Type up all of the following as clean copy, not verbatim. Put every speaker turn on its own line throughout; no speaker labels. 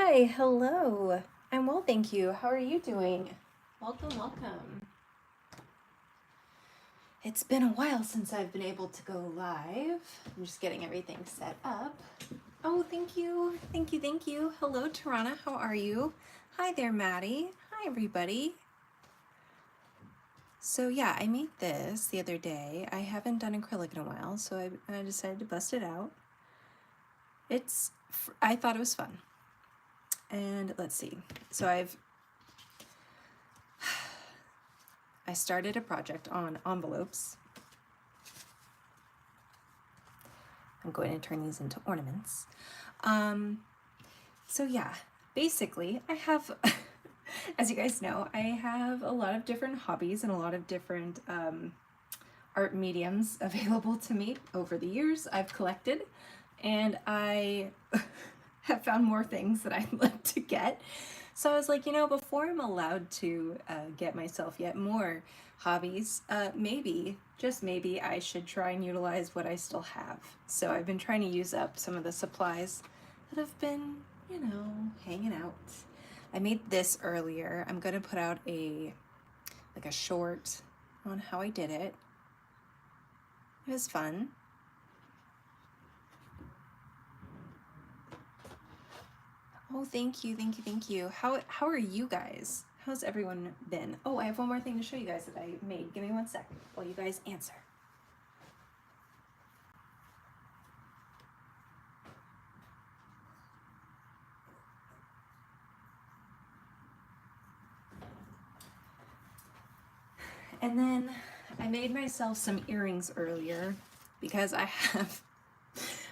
Hi, hello. I'm well, thank you. How are you doing? Welcome, welcome. It's been a while since I've been able to go live. I'm just getting everything set up. Oh, thank you. Thank you, thank you. Hello, Tarana. How are you? Hi there, Maddie. Hi, everybody. So yeah, I made this the other day. I haven't done acrylic in a while, so I decided to bust it out. I thought it was fun. And let's see. So I started a project on envelopes. I'm going to turn these into ornaments. So yeah, basically I have, as you guys know, I have a lot of different hobbies and a lot of different art mediums available to me over the years. I've collected, and I have found more things that I'd like to get. So I was like, before I'm allowed to get myself yet more hobbies, maybe, just maybe, I should try and utilize what I still have. So I've been trying to use up some of the supplies that have been, hanging out. I made this earlier. I'm going to put out a short on how I did it. It was fun. Oh, thank you, thank you, thank you. How are you guys? How's everyone been? Oh, I have one more thing to show you guys that I made. Give me 1 second while you guys answer. And then I made myself some earrings earlier because I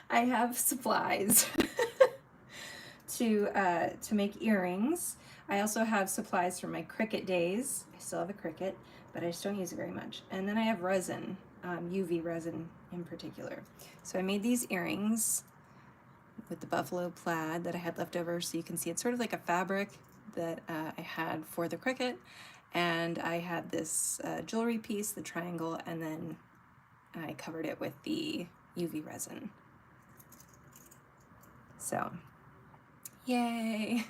have supplies to make earrings. I also have supplies from my Cricut days. I still have a Cricut, but I just don't use it very much. And then I have resin, UV resin in particular. So I made these earrings with the buffalo plaid that I had left over, so you can see it's sort of like a fabric that I had for the Cricut. And I had this jewelry piece, the triangle, and then I covered it with the UV resin. So, yay!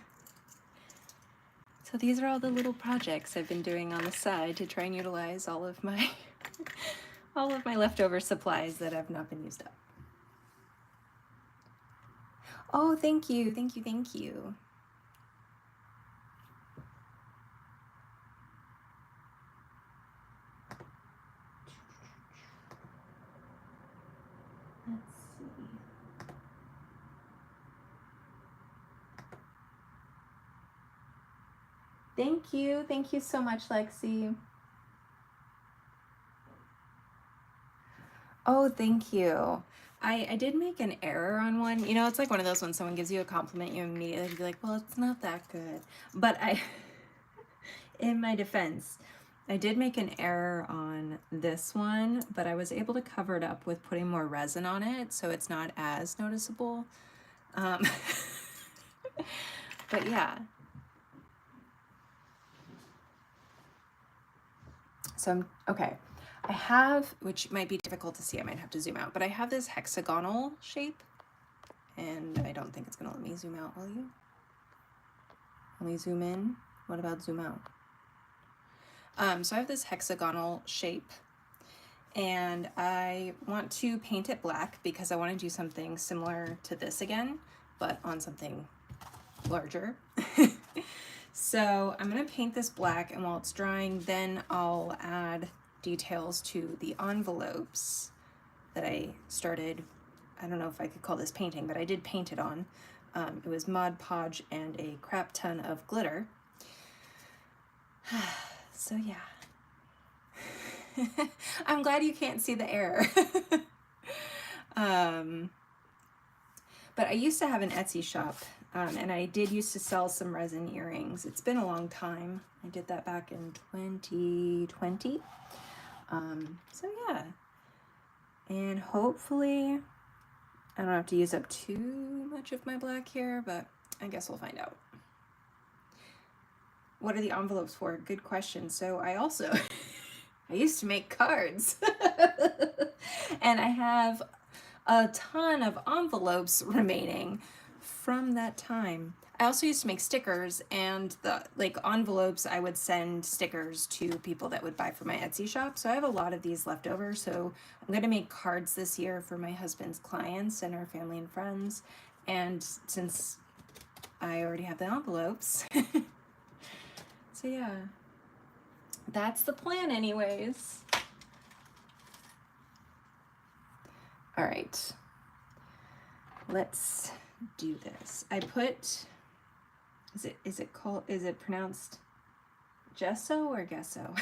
So these are all the little projects I've been doing on the side to try and utilize all of my leftover supplies that have not been used up. Oh, thank you, thank you, thank you. Let's see. Thank you so much, Lexi. Oh, thank you. I did make an error on one. It's like one of those when someone gives you a compliment, you immediately be like, well, it's not that good. But in my defense, I did make an error on this one, but I was able to cover it up with putting more resin on it, so it's not as noticeable. But yeah. So, okay. I have, which might be difficult to see, I might have to zoom out, but I have this hexagonal shape, and I don't think it's gonna let me zoom out, will you? Let me zoom in. What about zoom out? So I have this hexagonal shape, and I want to paint it black because I want to do something similar to this again, but on something larger. So I'm going to paint this black, and while it's drying, then I'll add details to the envelopes that I started. I don't know if I could call this painting, but I did paint it on. It was Mod Podge and a crap ton of glitter. So yeah. I'm glad you can't see the error. But I used to have an Etsy shop, and I did used to sell some resin earrings. It's been a long time. I did that back in 2020. So yeah. And hopefully I don't have to use up too much of my black here, but I guess we'll find out. What are the envelopes for? Good question. So I also, I used to make cards. And I have a ton of envelopes remaining from that time. I also used to make stickers, and the like envelopes, I would send stickers to people that would buy for my Etsy shop. So I have a lot of these left over. So I'm going to make cards this year for my husband's clients and our family and friends. And since I already have the envelopes, so yeah, that's the plan anyways. All right, let's do this. I put, is it pronounced gesso or gesso?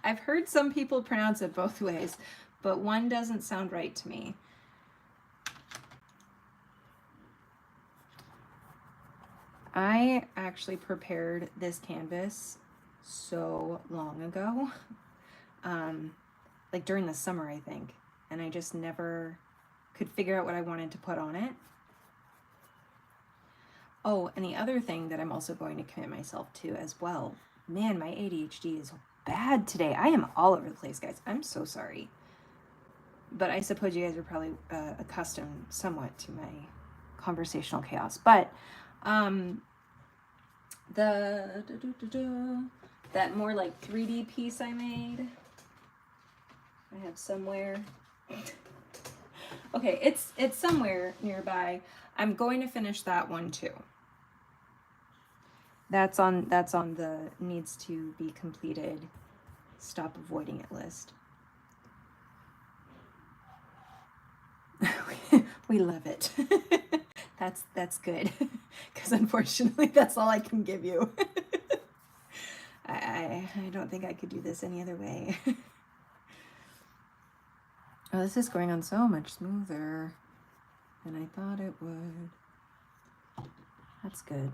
I've heard some people pronounce it both ways, but one doesn't sound right to me. I actually prepared this canvas so long ago, like during the summer, I think, and I just never could figure out what I wanted to put on it. Oh, and the other thing that I'm also going to commit myself to as well, man, my ADHD is bad today. I am all over the place, guys. I'm so sorry. But I suppose you guys are probably accustomed somewhat to my conversational chaos. But that more like 3D piece I made, I have somewhere. Okay, it's somewhere nearby. I'm going to finish that one too. That's on the needs to be completed, stop avoiding it list. We love it. That's good, because unfortunately that's all I can give you. I don't think I could do this any other way. Oh, this is going on so much smoother than I thought it would. That's good.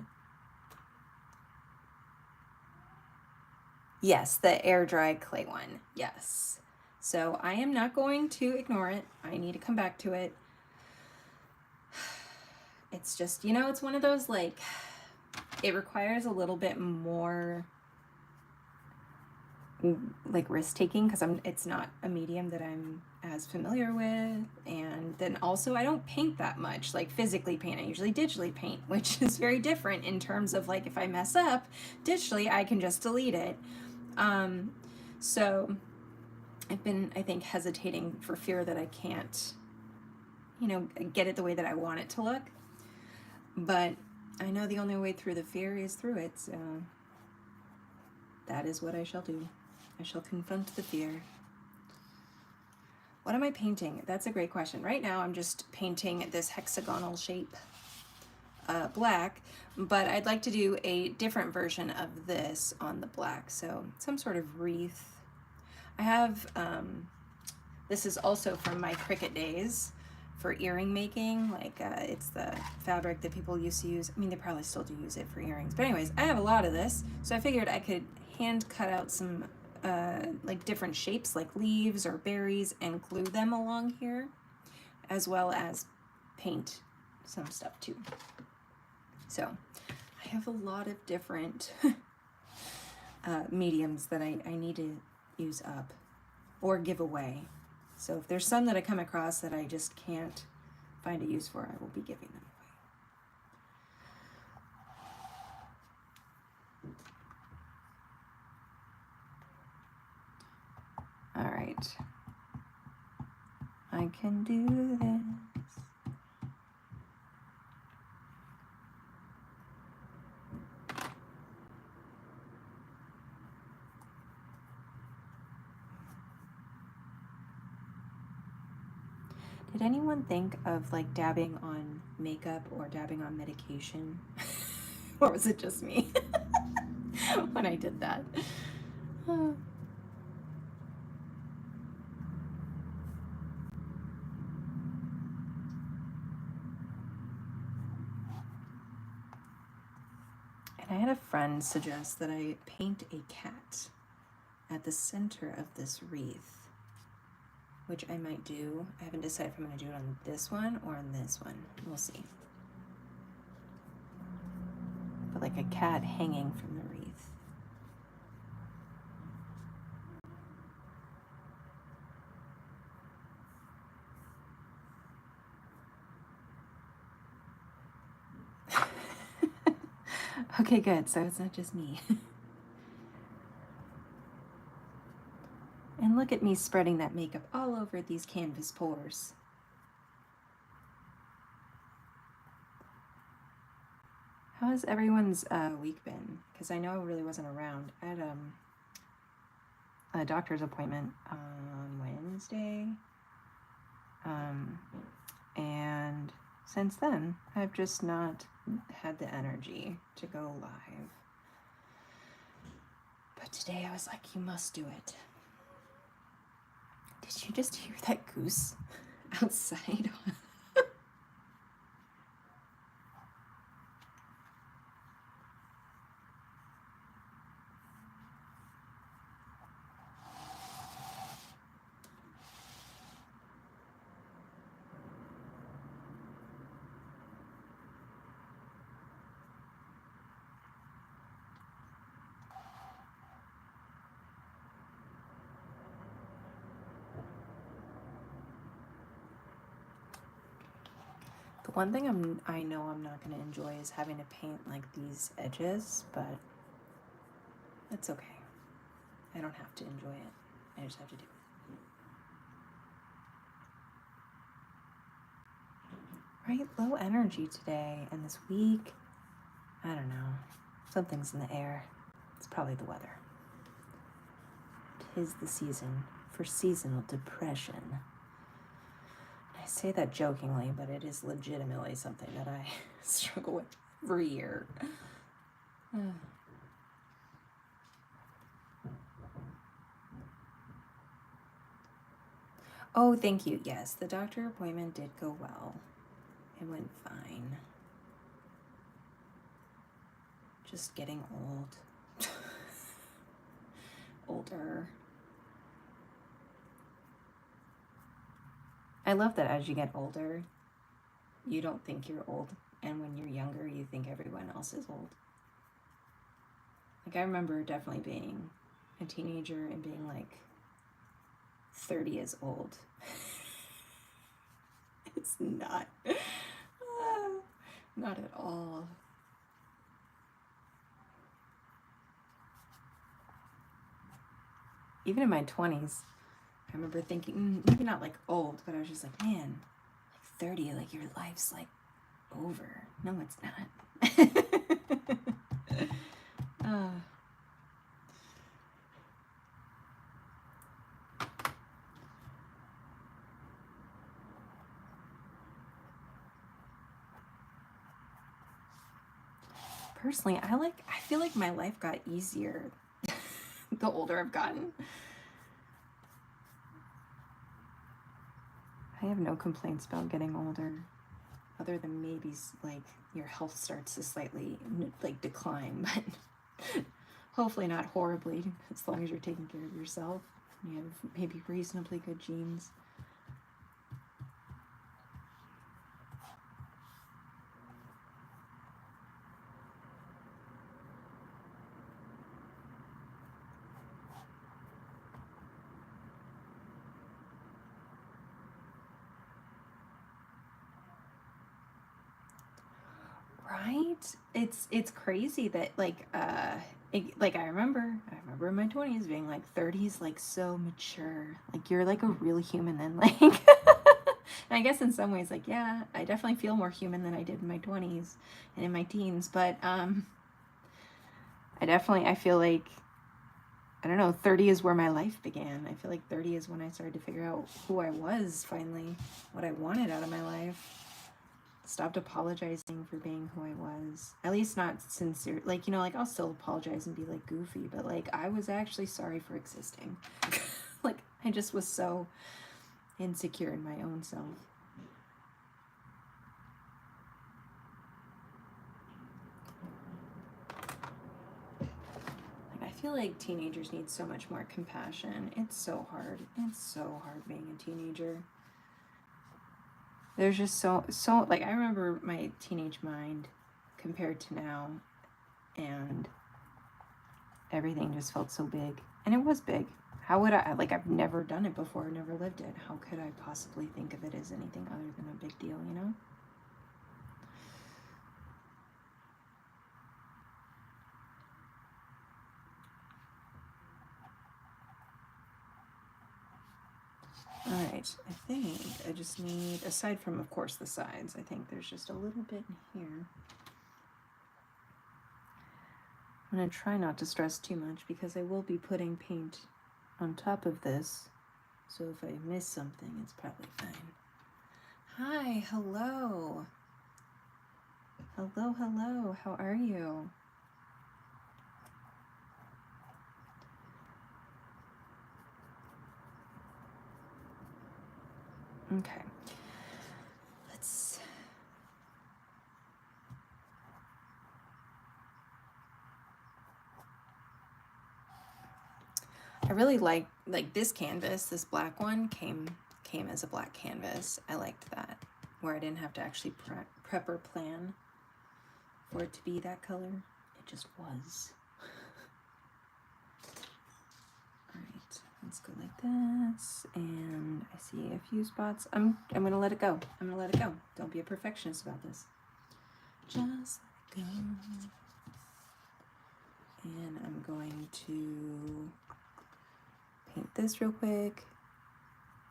Yes, the air dry clay one. Yes. So I am not going to ignore it. I need to come back to it. It's just, you know, it's one of those, like, it requires a little bit more like risk taking, because it's not a medium that I'm as familiar with, and then also I don't paint that much, like physically paint. I usually digitally paint, which is very different in terms of, like, if I mess up digitally, I can just delete it. So I've been, I think, hesitating for fear that I can't, you know, get it the way that I want it to look. But I know the only way through the fear is through it, so that is what I shall do. I shall confront the fear. What am I painting? That's a great question. Right now I'm just painting this hexagonal shape black, but I'd like to do a different version of this on the black. So some sort of wreath. I have, this is also from my Cricut days for earring making. Like it's the fabric that people used to use. I mean, they probably still do use it for earrings. But anyways, I have a lot of this. So I figured I could hand cut out some like different shapes, like leaves or berries, and glue them along here, as well as paint some stuff too. So I have a lot of different mediums that I need to use up or give away. So if there's some that I come across that I just can't find a use for, I will be giving them away. All right. I can do this. Did anyone think of like dabbing on makeup or dabbing on medication? Or was it just me when I did that? And I had a friend suggest that I paint a cat at the center of this wreath, which I might do. I haven't decided if I'm going to do it on this one or on this one. We'll see. But like a cat hanging from the wreath. Okay, good. So it's not just me. And look at me spreading that makeup all over these canvas pores. How has everyone's week been? Because I know I really wasn't around. I had a doctor's appointment on Wednesday. And since then, I've just not had the energy to go live. But today I was like, you must do it. Did you just hear that goose outside? The one thing I know I'm not going to enjoy is having to paint like these edges, but it's okay. I don't have to enjoy it. I just have to do it. Right? Low energy today and this week. I don't know. Something's in the air. It's probably the weather. 'Tis the season for seasonal depression. I say that jokingly, but it is legitimately something that I struggle with every year. Oh, thank you. Yes, the doctor appointment did go well. It went fine. Just getting old. Older. I love that as you get older, you don't think you're old. And when you're younger, you think everyone else is old. Like, I remember definitely being a teenager and being like, 30 is old. It's not. Not at all. Even in my 20s, I remember thinking, maybe not like old, but I was just like, man, like 30, like your life's like over. No, it's not. Personally, I feel like my life got easier the older I've gotten. I have no complaints about getting older, other than maybe like your health starts to slightly like decline, but hopefully not horribly, as long as you're taking care of yourself. You have maybe reasonably good genes. Right? It's crazy that like like I remember in my 20s being like 30s like so mature. Like you're like a real human then, like and I guess in some ways like yeah, I definitely feel more human than I did in my 20s and in my teens, but I feel like I don't know, 30 is where my life began. I feel like 30 is when I started to figure out who I was finally, what I wanted out of my life. Stopped apologizing for being who I was. At least not sincere. Like, you know, like I'll still apologize and be like goofy, but like I was actually sorry for existing. Like I just was so insecure in my own self. Like I feel like teenagers need so much more compassion. It's so hard. It's so hard being a teenager. There's just so like I remember my teenage mind compared to now, and everything just felt so big. And it was big. How would I, like, I've never done it before, never lived it. How could I possibly think of it as anything other than a big deal, you know? All right, I think I just need, aside from, of course, the sides, I think there's just a little bit in here. I'm going to try not to stress too much because I will be putting paint on top of this. So if I miss something, it's probably fine. Hi, hello. Hello, hello. How are you? Okay. Let's... I really like this canvas, this black one came as a black canvas. I liked that, where I didn't have to actually prep or plan for it to be that color. It just was. All right, let's go like this. And I see a few spots. I'm gonna let it go. I'm gonna let it go. Don't be a perfectionist about this. Just let it go. And I'm going to paint this real quick.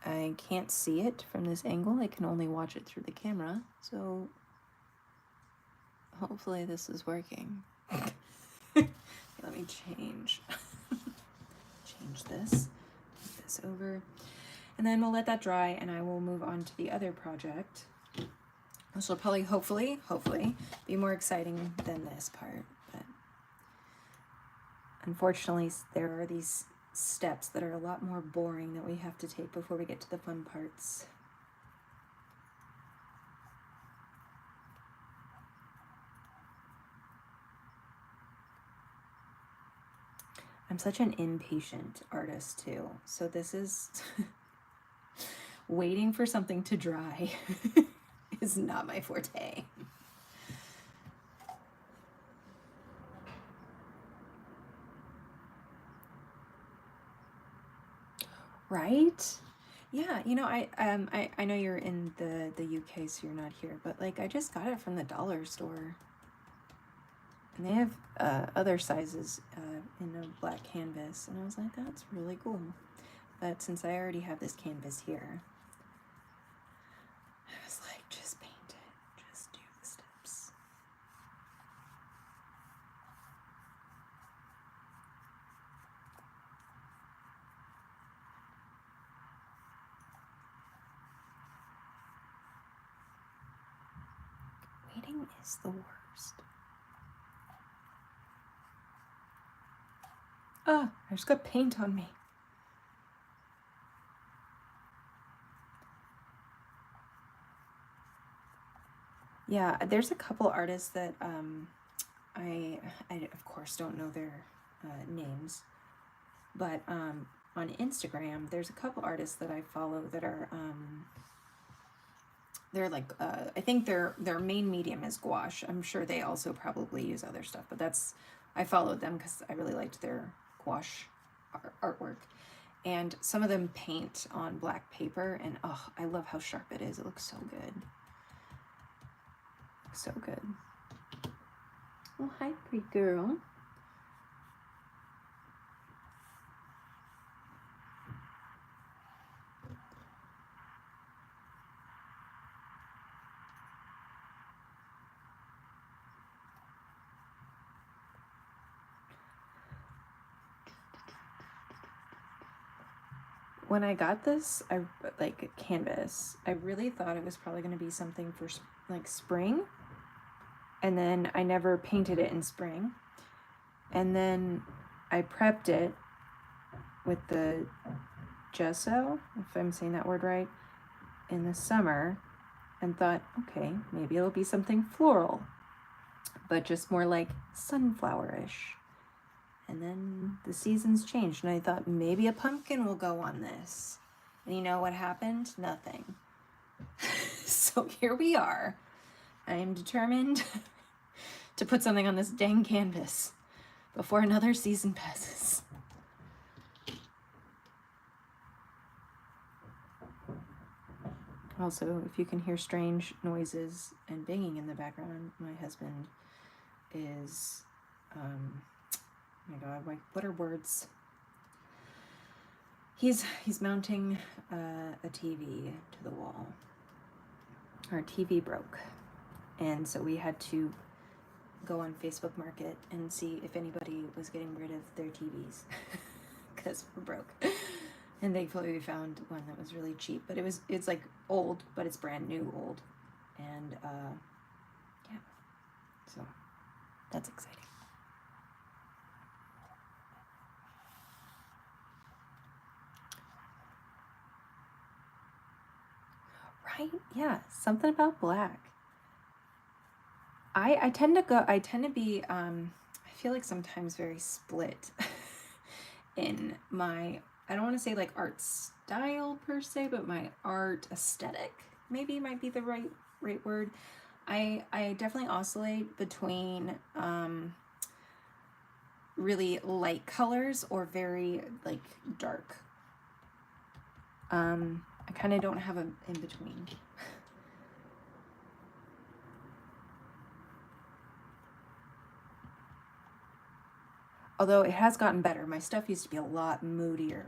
I can't see it from this angle. I can only watch it through the camera. So hopefully this is working. Let me change this. Put this over. And then we'll let that dry and I will move on to the other project. This will probably, hopefully, be more exciting than this part. But unfortunately, there are these steps that are a lot more boring that we have to take before we get to the fun parts. I'm such an impatient artist too. So this is waiting for something to dry is not my forte. Right? Yeah, you know, I know you're in the UK, so you're not here, but like I just got it from the dollar store. And they have other sizes in a black canvas, and I was like, that's really cool. But since I already have this canvas here, I was like, just paint it, just do the steps. Waiting is the worst. Ah, I just got paint on me. Yeah, there's a couple artists that I of course don't know their names, but on Instagram there's a couple artists that I follow that are they're like I think their main medium is gouache. I'm sure they also probably use other stuff, but that's, I followed them because I really liked their gouache artwork. And some of them paint on black paper, and oh, I love how sharp it is. It looks so good. So good. Oh, hi, pretty girl. When I got this, like canvas, I really thought it was probably going to be something for like spring. And then I never painted it in spring. And then I prepped it with the gesso, if I'm saying that word right, in the summer, and thought, okay, maybe it'll be something floral, but just more like sunflowerish. And then the seasons changed, and I thought maybe a pumpkin will go on this. And you know what happened? Nothing. So here we are. I am determined to put something on this dang canvas before another season passes. Also, if you can hear strange noises and banging in the background, my husband is, oh my God, what are words? He's mounting a TV to the wall. Our TV broke, and so we had to go on Facebook Market and see if anybody was getting rid of their TVs because we're broke. And thankfully we found one that was really cheap, but it's like old, but it's brand new old, and yeah, so that's exciting. Right? Yeah, something about black. I tend to be I feel like sometimes very split in my, I don't want to say like art style per se, but my art aesthetic maybe might be the right word. I definitely oscillate between really light colors or very like dark. I kind of don't have an in between. Although it has gotten better. My stuff used to be a lot moodier,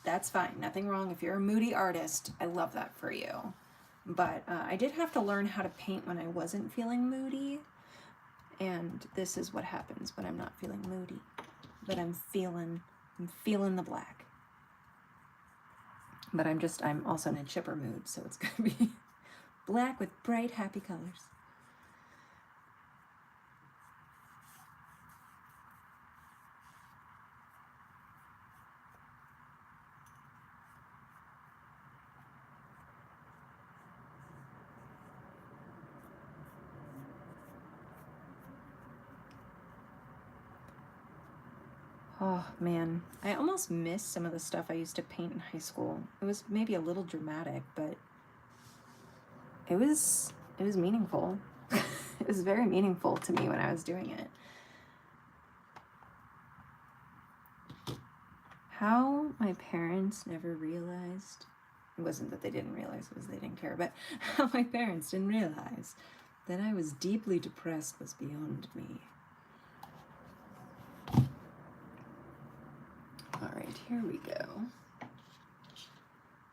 that's fine. Nothing wrong. If you're a moody artist, I love that for you. But I did have to learn how to paint when I wasn't feeling moody. And this is what happens when I'm not feeling moody. But I'm feeling the black. But I'm also in a chipper mood, so it's gonna be black with bright, happy colors. Oh man, I almost miss some of the stuff I used to paint in high school. It was maybe a little dramatic, but it was meaningful. It was very meaningful to me when I was doing it. How my parents never realized, it wasn't that they didn't realize, it was they didn't care, but how my parents didn't realize that I was deeply depressed was beyond me. All right, here we go. All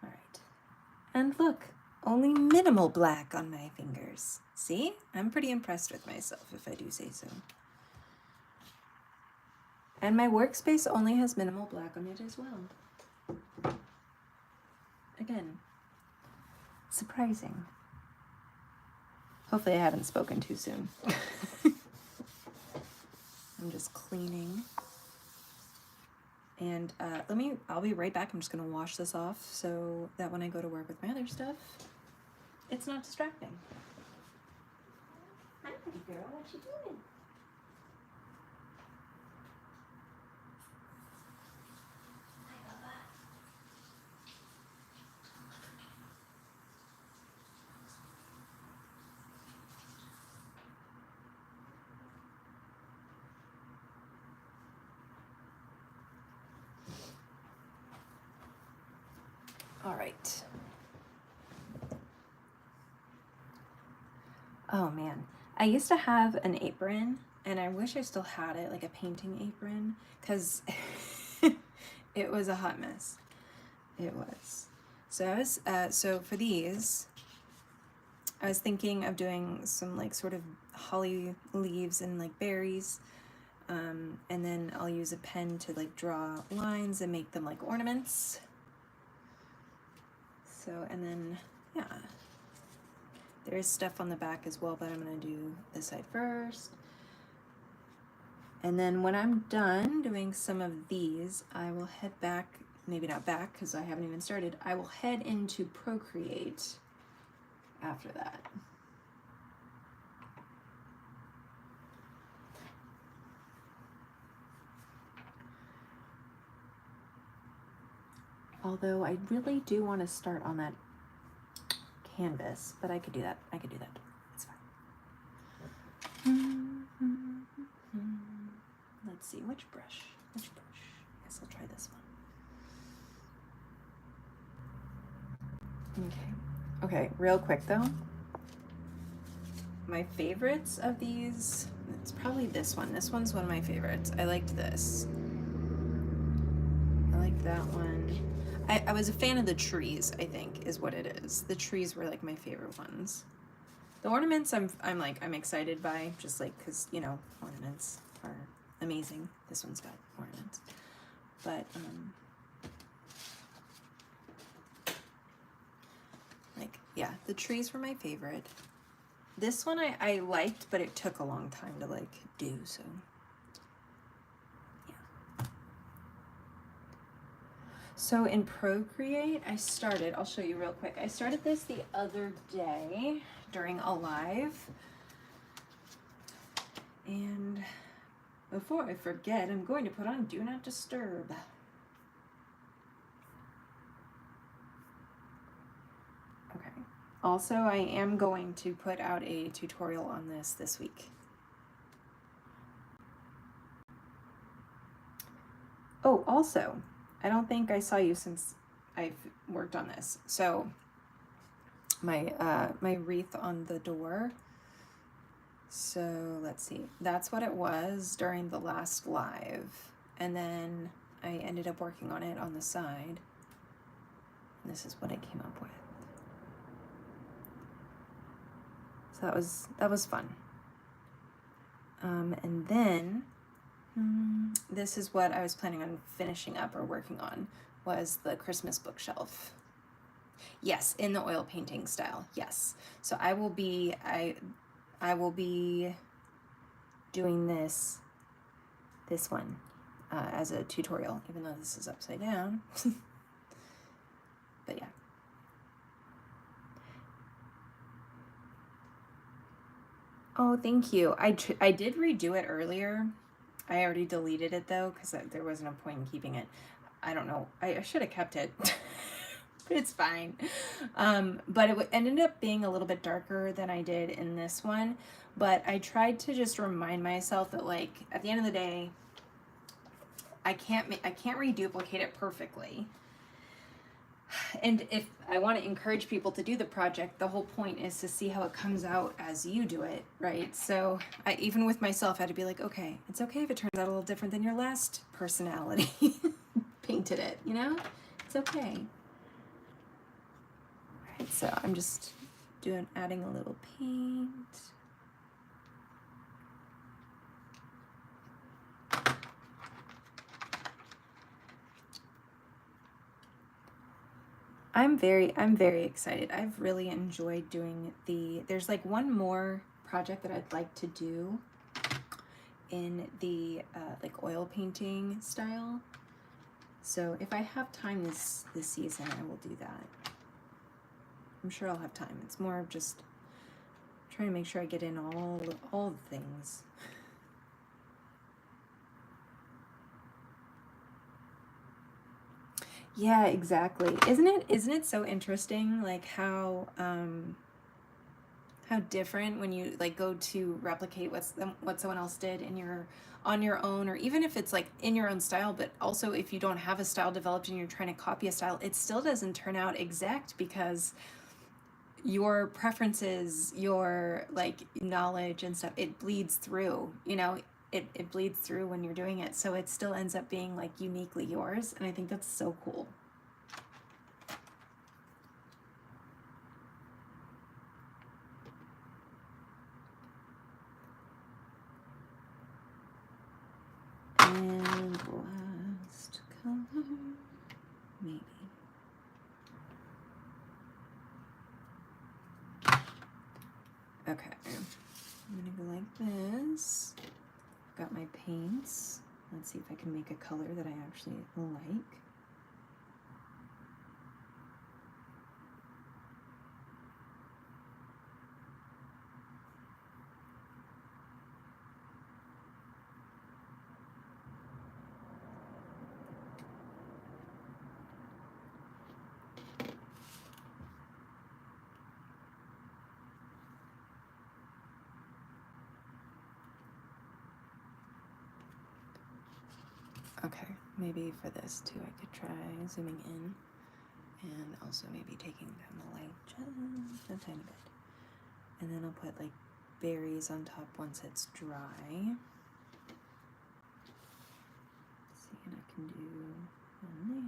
right. And look, only minimal black on my fingers. See? I'm pretty impressed with myself, if I do say so. And my workspace only has minimal black on it as well. Again, surprising. Hopefully I haven't spoken too soon. I'm just cleaning. And I'll be right back. I'm just gonna wash this off so that when I go to work with my other stuff, it's not distracting. Hi, girl, what you doing? All right. Oh man, I used to have an apron, and I wish I still had it, like a painting apron, because it was a hot mess. It was. So I was so for these, I was thinking of doing some like sort of holly leaves and like berries, and then I'll use a pen to like draw lines and make them like ornaments. So, and then, yeah, there's stuff on the back as well, but I'm gonna do this side first. And then when I'm done doing some of these, I will head back, maybe not back because I haven't even started, I will head into Procreate after that. Although I really do want to start on that canvas, but I could do that. It's fine. Let's see, which brush? I guess I'll try this one. Okay, real quick though. My favorites of these, it's probably this one. This one's one of my favorites. I liked this. I like that one. I was a fan of the trees, I think, is what it is. The trees were like my favorite ones. The ornaments I'm excited by, just like, because, you know, ornaments are amazing. This one's got ornaments. But, like, yeah, the trees were my favorite. This one I liked, but it took a long time to, like, do, so, yeah. So in Procreate, I'll show you real quick. I started this the other day during a live. And before I forget, I'm going to put on Do Not Disturb. Okay. Also, I am going to put out a tutorial on this week. Oh, also, I don't think I saw you since I've worked on this. So my wreath on the door. So let's see. That's what it was during the last live. And then I ended up working on it on the side. And this is what I came up with. So that was fun. And then this is what I was planning on finishing up or working on, was the Christmas bookshelf. Yes, in the oil painting style. Yes. So I will be doing this one as a tutorial, even though this is upside down. But yeah. Oh, thank you. I did redo it earlier. I already deleted it though, because there wasn't a point in keeping it. I don't know. I should have kept it. It's fine. But it ended up being a little bit darker than I did in this one. But I tried to just remind myself that, like, at the end of the day, I can't reduplicate it perfectly. And if I want to encourage people to do the project, the whole point is to see how it comes out as you do it, right? So I, even with myself, I had to be like, okay, it's okay if it turns out a little different than your last personality painted it, you know? It's okay. All right, so I'm just adding a little paint. I'm very excited. I've really enjoyed doing there's like one more project that I'd like to do in the like oil painting style. So if I have time this season, I will do that. I'm sure I'll have time. It's more of just trying to make sure I get in all the things. Yeah, exactly. Isn't it so interesting, like how different when you like go to replicate what someone else did on your own, or even if it's like in your own style, but also if you don't have a style developed and you're trying to copy a style, it still doesn't turn out exact because your preferences, your like knowledge and stuff, it bleeds through, you know, it bleeds through when you're doing it. So it still ends up being like uniquely yours. And I think that's so cool. And last color, maybe. Okay, I'm gonna go like this. Got my paints. Let's see if I can make a color that I actually like. Okay, maybe for this too, I could try zooming in and also maybe taking down the light just a tiny bit. And then I'll put like berries on top once it's dry. See, and I can do one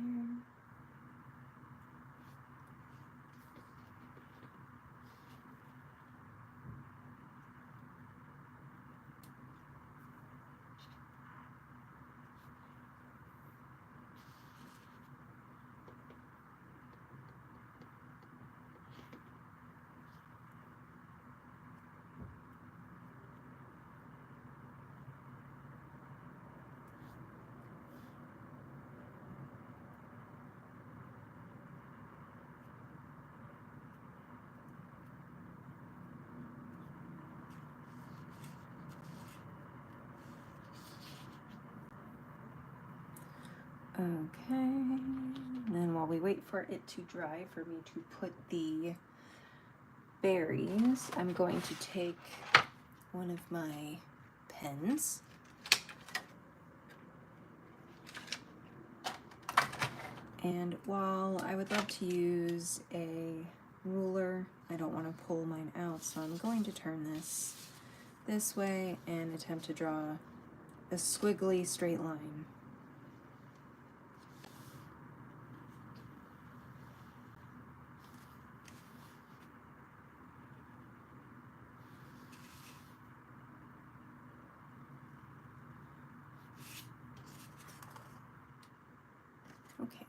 Okay, and then while we wait for it to dry for me to put the berries, I'm going to take one of my pens and while I would love to use a ruler, I don't want to pull mine out, so I'm going to turn this way and attempt to draw a squiggly straight line. Okay.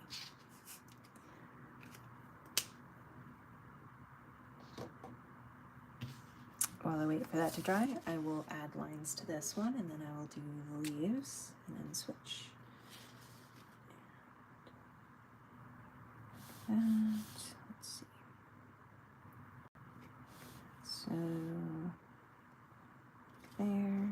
While I wait for that to dry, I will add lines to this one, and then I will do the leaves, and then switch. And let's see. So there.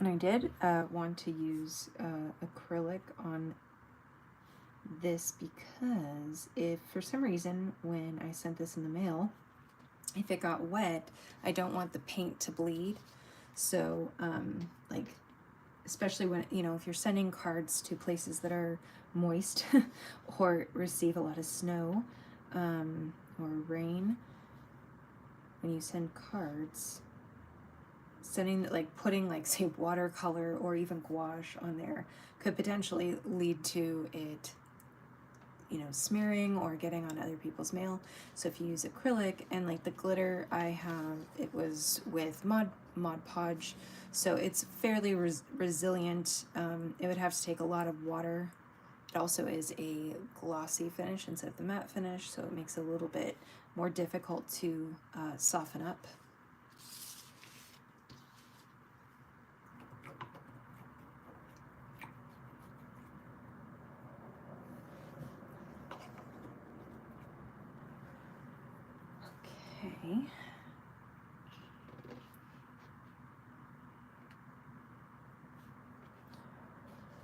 And I did want to use acrylic on this because if for some reason when I sent this in the mail, if it got wet, I don't want the paint to bleed. So like, especially when, you know, if you're sending cards to places that are moist or receive a lot of snow or rain, when you send cards, sending, like putting like say watercolor or even gouache on there could potentially lead to it, you know, smearing or getting on other people's mail. So if you use acrylic, and like the glitter I have, it was with Mod Podge, so it's fairly resilient. It would have to take a lot of water. It also is a glossy finish instead of the matte finish, so it makes it a little bit more difficult to soften up. Okay.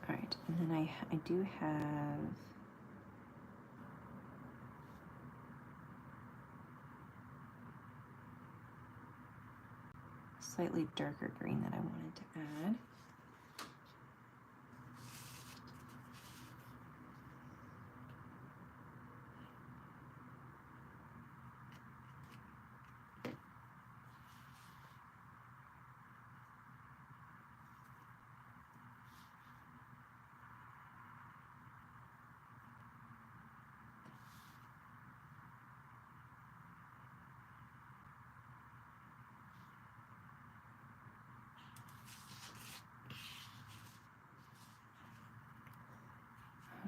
All right, and then I do have a slightly darker green that I wanted to add.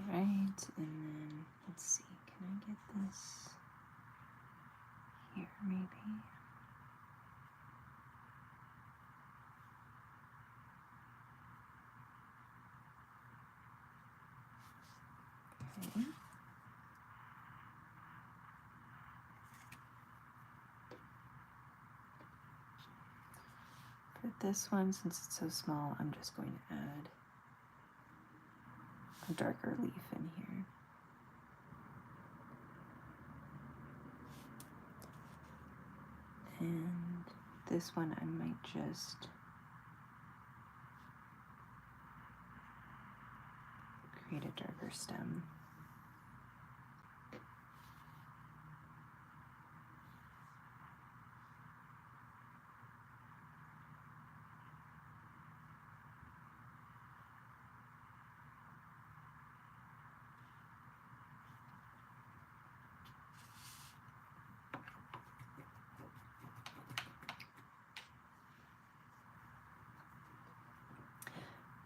All right, and then let's see, can I get this here maybe? Okay. For this one, since it's so small, I'm just going to add a darker leaf in here. And this one I might just create a darker stem.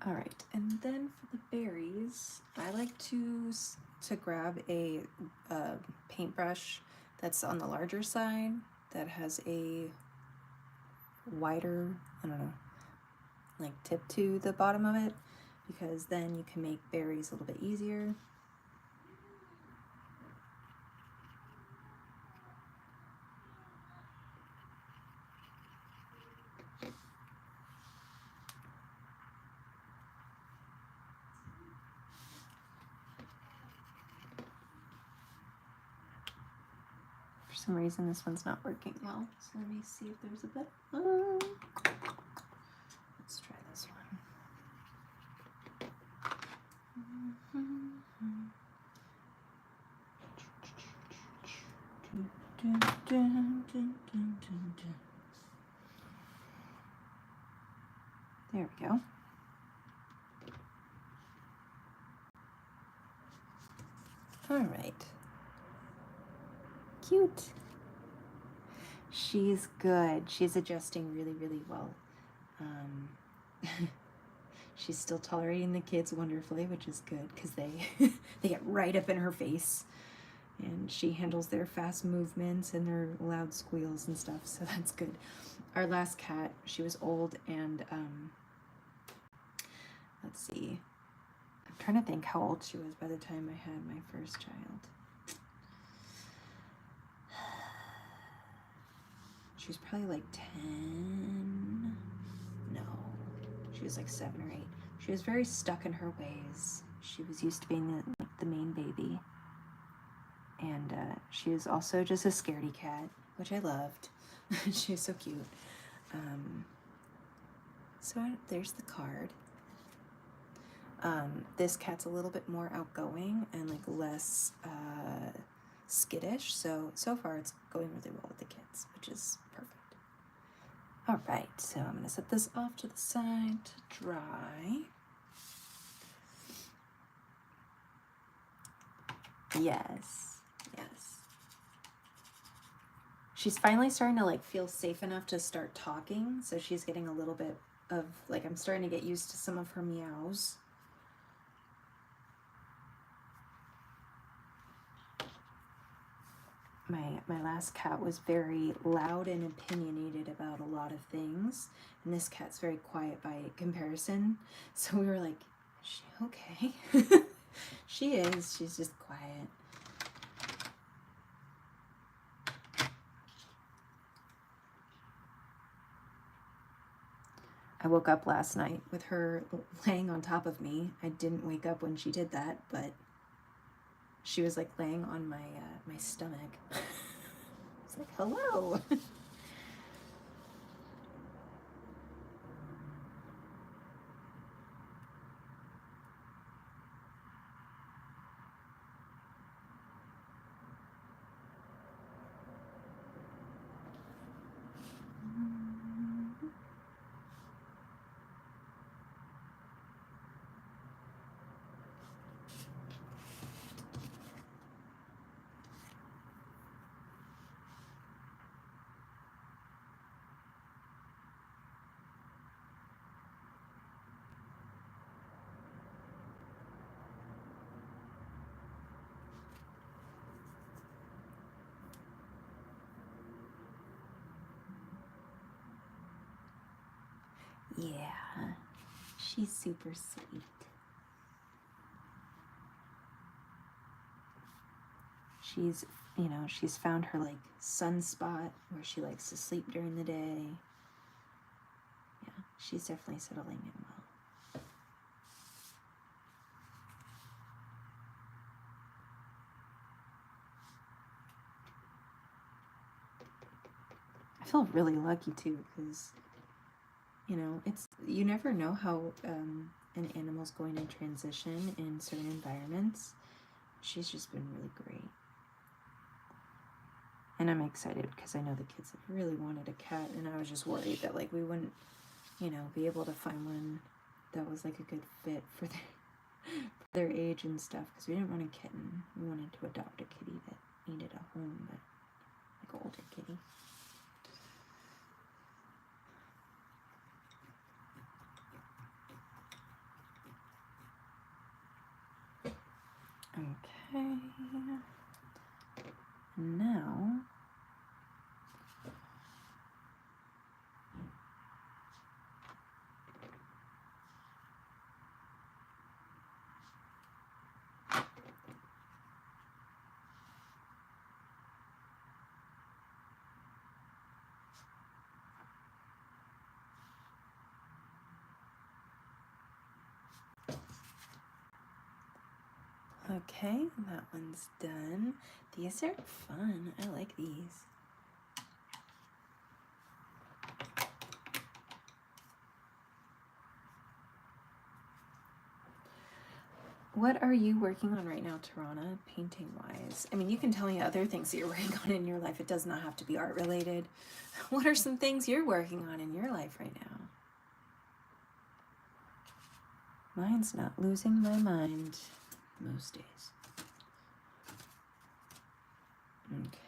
All right, and then for the berries, is I like to grab a paintbrush that's on the larger side that has a wider, I don't know, like tip to the bottom of it, because then you can make berries a little bit easier. For some reason this one's not working well, so let me see if there's a better one. Let's try this one. There we go. All right. Cute. She's good. She's adjusting really, really well. She's still tolerating the kids wonderfully, which is good because they they get right up in her face, and she handles their fast movements and their loud squeals and stuff, so that's good. Our last cat, she was old, and let's see, I'm trying to think how old she was by the time I had my first child. She was probably like 10. No, she was like 7 or 8. She was very stuck in her ways. She was used to being the main baby. And she was also just a scaredy cat, which I loved. She was so cute. So there's the card. This cat's a little bit more outgoing and like less skittish. So far it's going really well with the kids, which is perfect. All right, so I'm going to set this off to the side to dry. Yes. She's finally starting to like feel safe enough to start talking, so she's getting a little bit of like, I'm starting to get used to some of her meows. My last cat was very loud and opinionated about a lot of things, and this cat's very quiet by comparison. So we were like, is she okay? She is. She's just quiet. I woke up last night with her laying on top of me. I didn't wake up when she did that, but she was like laying on my my stomach. It's like, hello. Yeah, she's super sweet. She's, you know, she's found her like sunspot where she likes to sleep during the day. Yeah, she's definitely settling in well. I feel really lucky too, because you know, you never know how an animal's going to transition in certain environments. She's just been really great. And I'm excited because I know the kids have really wanted a cat, and I was just worried that like we wouldn't, you know, be able to find one that was like a good fit for their age and stuff, because we didn't want a kitten. We wanted to adopt a kitty that needed a home, but like an older kitty. Okay. Now, okay, that one's done. These are fun. I like these. What are you working on right now, Tarana, painting-wise? I mean, you can tell me other things that you're working on in your life. It does not have to be art-related. What are some things you're working on in your life right now? Mine's not losing my mind most days. Okay.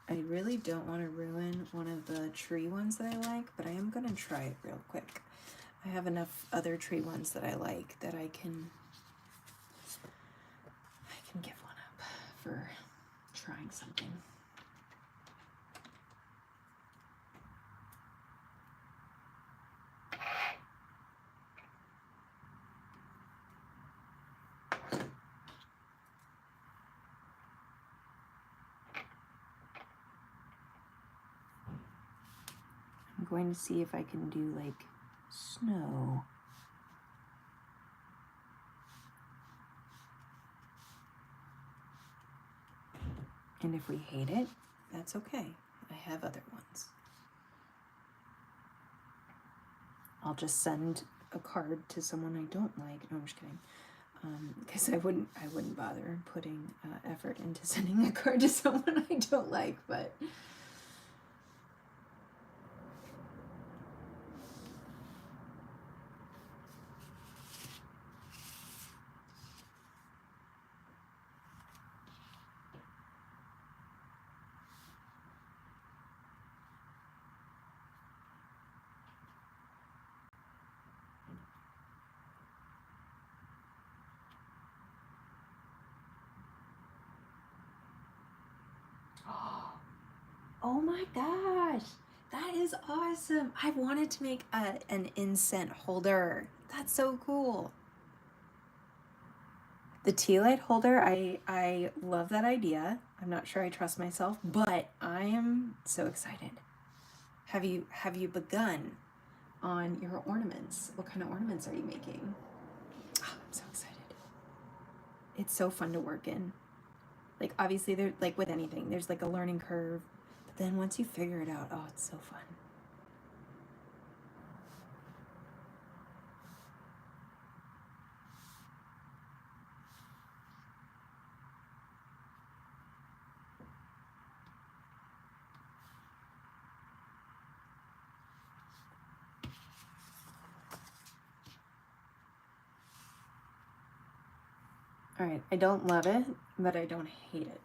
I really don't want to ruin one of the tree ones that I like, but I am going to try it real quick. I have enough other tree ones that I like that I can give one up for trying something. I'm going to see if I can do like snow. And if we hate it, that's okay. I have other ones. I'll just send a card to someone I don't like. No, I'm just kidding. Because I wouldn't bother putting effort into sending a card to someone I don't like, but oh my gosh, that is awesome. I wanted to make an incense holder. That's so cool. The tea light holder, I love that idea. I'm not sure I trust myself, but I am so excited. Have you begun on your ornaments? What kind of ornaments are you making? Oh, I'm so excited. It's so fun to work in. Like obviously there, like with anything, there's like a learning curve, but then once you figure it out, oh, it's so fun. All right, I don't love it, but I don't hate it.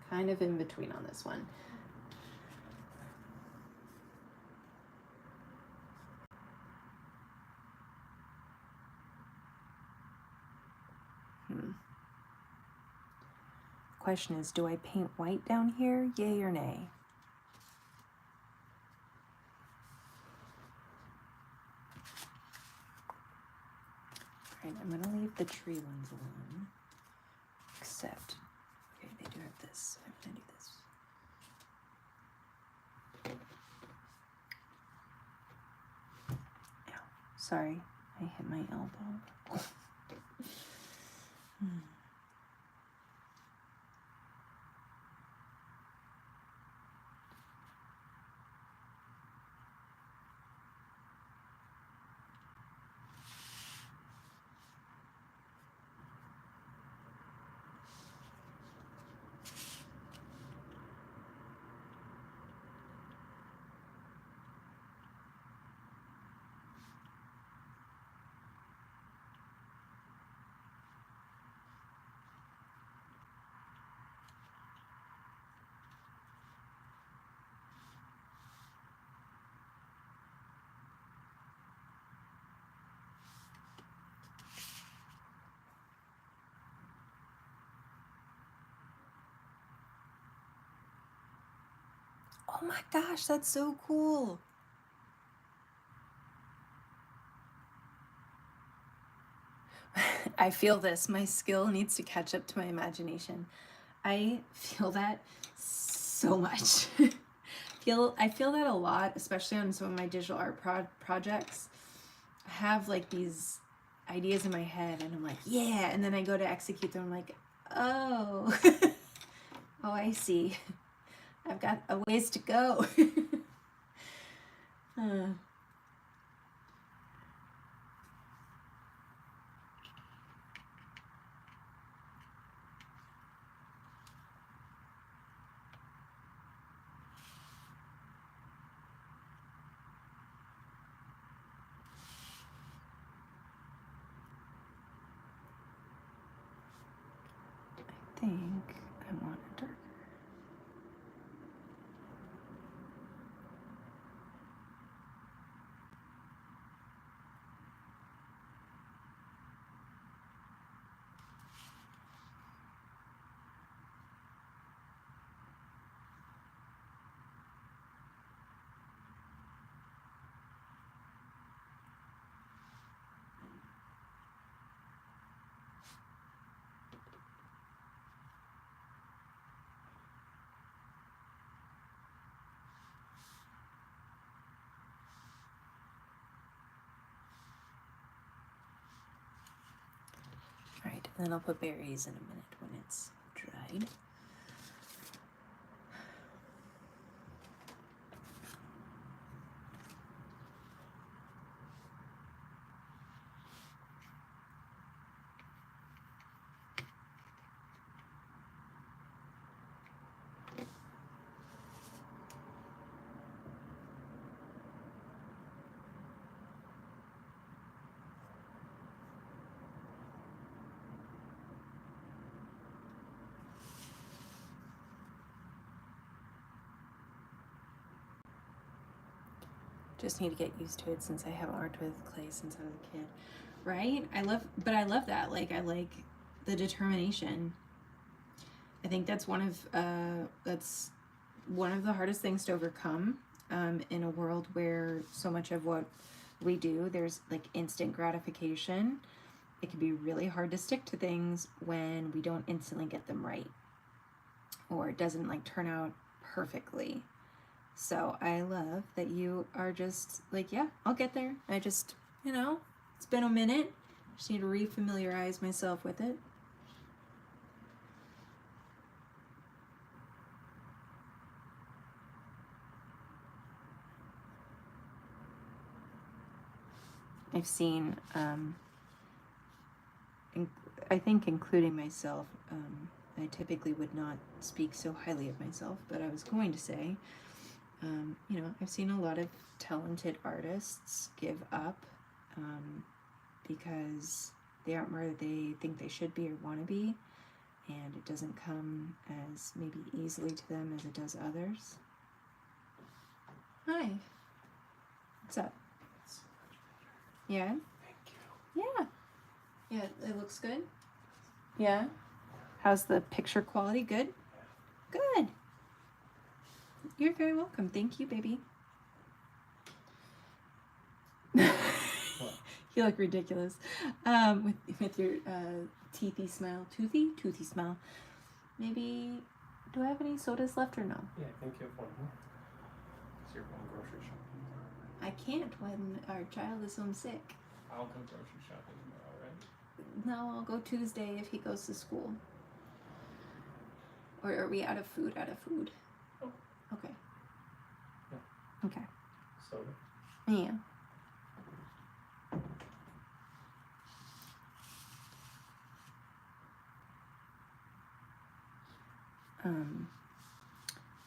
Kind of in between on this one. Question is, do I paint white down here? Yay or nay? All right, I'm gonna leave the tree ones alone. Except, okay, they do have this. I'm gonna do this. Ow, sorry, I hit my elbow. Oh my gosh, that's so cool. I feel this. My skill needs to catch up to my imagination. I feel that so much. I feel that a lot, especially on some of my digital art projects. I have like these ideas in my head and I'm like, yeah, and then I go to execute them. I'm like, oh, oh, I see. I've got a ways to go. I think I want it darker. Alright, and then I'll put berries in a minute when it's dried. Just need to get used to it since I haven't worked with clay since I was a kid. Right? I love that. Like, I like the determination. I think that's one of the hardest things to overcome in a world where so much of what we do, there's like instant gratification. It can be really hard to stick to things when we don't instantly get them right, or it doesn't like turn out perfectly. So I love that you are just like, yeah, I'll get there. I just, it's been a minute. Just need to refamiliarize myself with it. I've seen, I think including myself, I typically would not speak so highly of myself, but I was going to say, I've seen a lot of talented artists give up because they aren't where they think they should be or want to be, and it doesn't come as maybe easily to them as it does others. Hi. What's up? Yeah?
Thank you.
Yeah. Yeah, it looks good? Yeah? How's the picture quality? Good? Good. You're very welcome. Thank you, baby. You look ridiculous. With your teethy smile. Toothy smile. Maybe, do I have any sodas left or no?
Yeah, I think you have one more. Because you're going grocery shopping.
I can't when our child is home sick.
I'll go grocery shopping tomorrow, right?
No, I'll go Tuesday if he goes to school. Or are we out of food?
Oh.
Okay.
Yeah.
Okay.
Soda?
Yeah.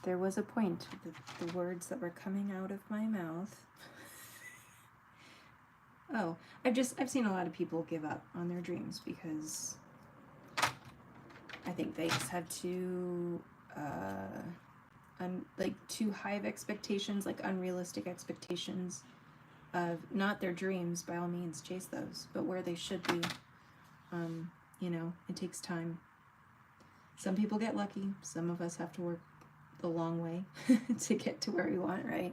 There was a point, the words that were coming out of my mouth. Oh, I've seen a lot of people give up on their dreams because I think they just have too too high of expectations, like unrealistic expectations of not their dreams. By all means, chase those, but where they should be. It takes time. Some people get lucky. Some of us have to work the long way to get to where we want, right?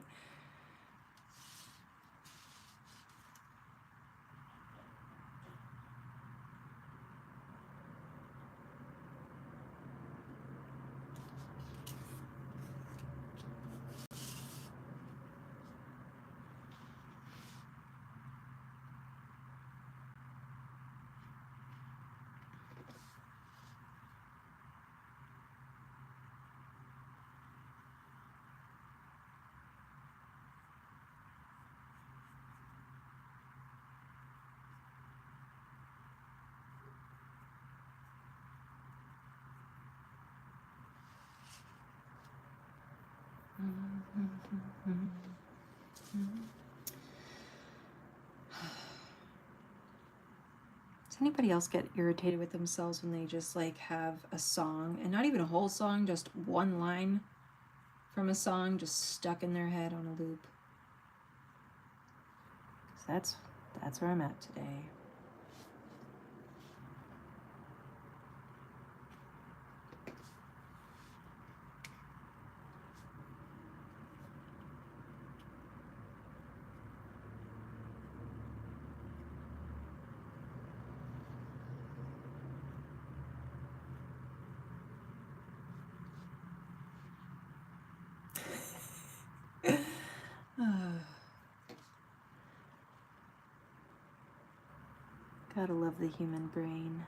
Does anybody else get irritated with themselves when they just like have a song, and not even a whole song, just one line from a song just stuck in their head on a loop? 'Cause that's where I'm at today. Gotta love the human brain.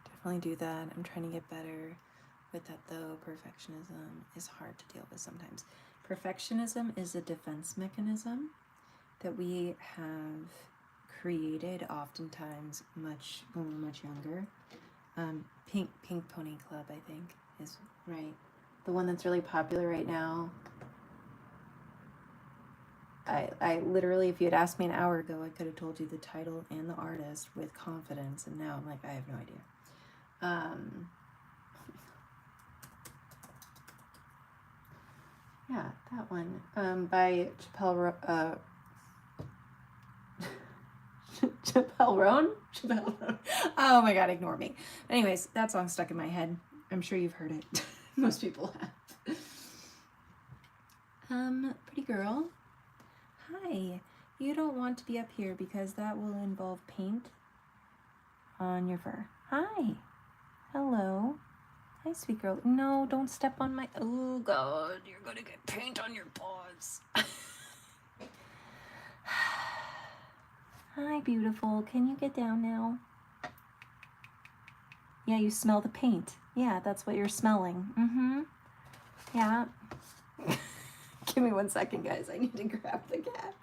Definitely do that. I'm trying to get better with that though. Perfectionism is hard to deal with sometimes. Perfectionism is a defense mechanism that we have created oftentimes when we're much younger. Pink Pony Club, I think, is right. The one that's really popular right now. I literally, if you had asked me an hour ago, I could have told you the title and the artist with confidence, and now I'm like, I have no idea. Yeah, that one. By Chappelle Roan? Oh my god, ignore me. Anyways, that song's stuck in my head. I'm sure you've heard it. Most people have. Pretty girl. Hi. You don't want to be up here because that will involve paint on your fur. Hi. Hello. Hi, sweet girl. No, don't step on my... Oh, God. You're gonna get paint on your paws. Hi, beautiful. Can you get down now? Yeah, you smell the paint. Yeah, that's what you're smelling. Mm-hmm. Yeah. Give me 1 second, guys. I need to grab the cat.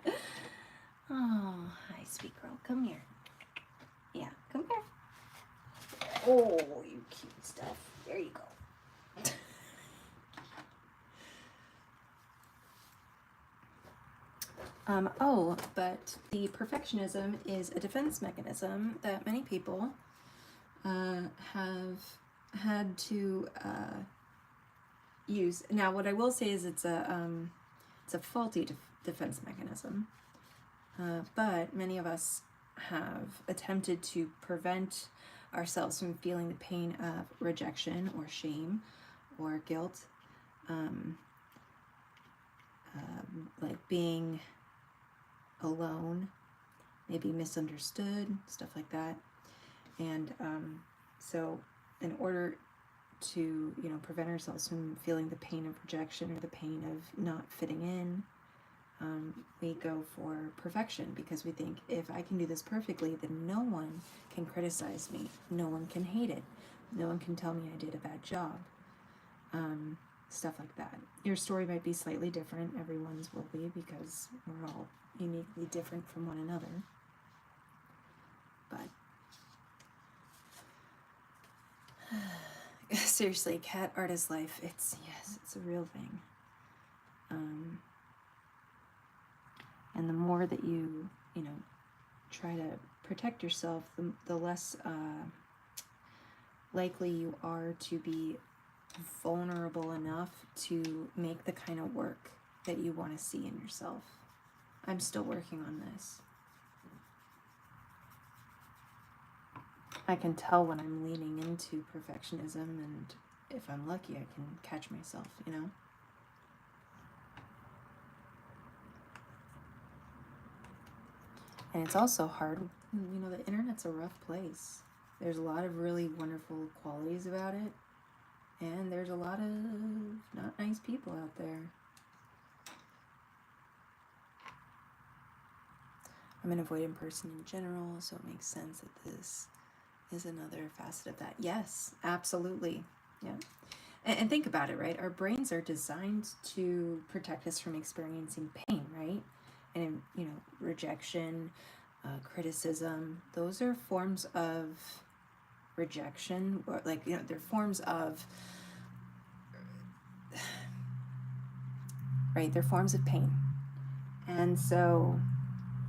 Oh, hi, sweet girl. Come here. Yeah, come here. Oh, you cute stuff. There you go. But the perfectionism is a defense mechanism that many people have had to use. Now, what I will say is it's a faulty defense mechanism, but many of us have attempted to prevent ourselves from feeling the pain of rejection or shame or guilt, like being alone, maybe misunderstood, stuff like that. And so in order to, prevent ourselves from feeling the pain of rejection or the pain of not fitting in, we go for perfection, because we think if I can do this perfectly, then no one can criticize me, no one can hate it, no one can tell me I did a bad job, stuff like that. Your story might be slightly different, everyone's will be, because we're all uniquely different from one another. But seriously, cat artist life, it's a real thing. And the more that you try to protect yourself, the less likely you are to be vulnerable enough to make the kind of work that you want to see in yourself. I'm still working on this. I can tell when I'm leaning into perfectionism, and if I'm lucky, I can catch myself, you know? And it's also hard, you know, the internet's a rough place. There's a lot of really wonderful qualities about it, and there's a lot of not nice people out there. I'm an avoidant person in general, so it makes sense that this is another facet of that. Yes, absolutely. Yeah. And think about it, right? Our brains are designed to protect us from experiencing pain, right? And, you know, rejection, criticism, those are forms of rejection, or like, you know, they're forms of, right? They're forms of pain. And so,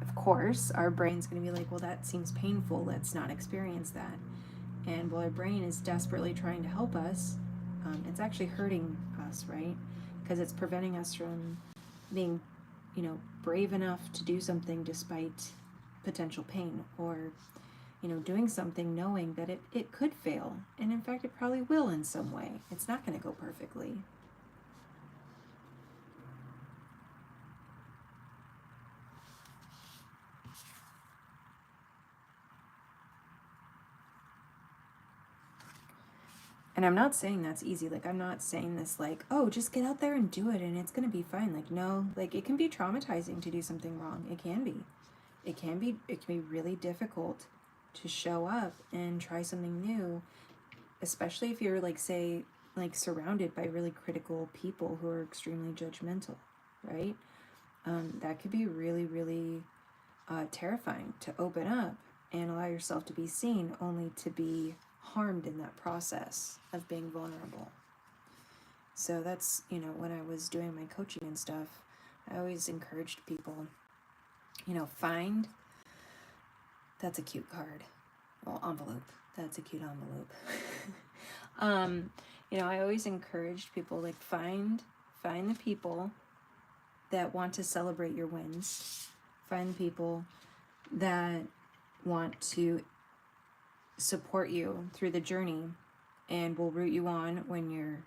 of course, our brain's going to be like, well, that seems painful. Let's not experience that. And while our brain is desperately trying to help us, it's actually hurting us, right? Because it's preventing us from being, you know, brave enough to do something despite potential pain, or, you know, doing something knowing that it could fail. And in fact, it probably will in some way. It's not going to go perfectly. And I'm not saying that's easy. Like, I'm not saying this like, oh, just get out there and do it and it's going to be fine. Like, no, like, it can be traumatizing to do something wrong. It can be. It can be really difficult to show up and try something new, especially if you're, like, say, like, surrounded by really critical people who are extremely judgmental, right? That could be really, really terrifying to open up and allow yourself to be seen, only to be harmed in that process of being vulnerable. So that's, you know, when I was doing my coaching and stuff, I always encouraged people, you know, that's a cute card. Well, envelope. That's a cute envelope. You know, I always encouraged people, like, find the people that want to celebrate your wins. Find the people that want to support you through the journey and will root you on when you're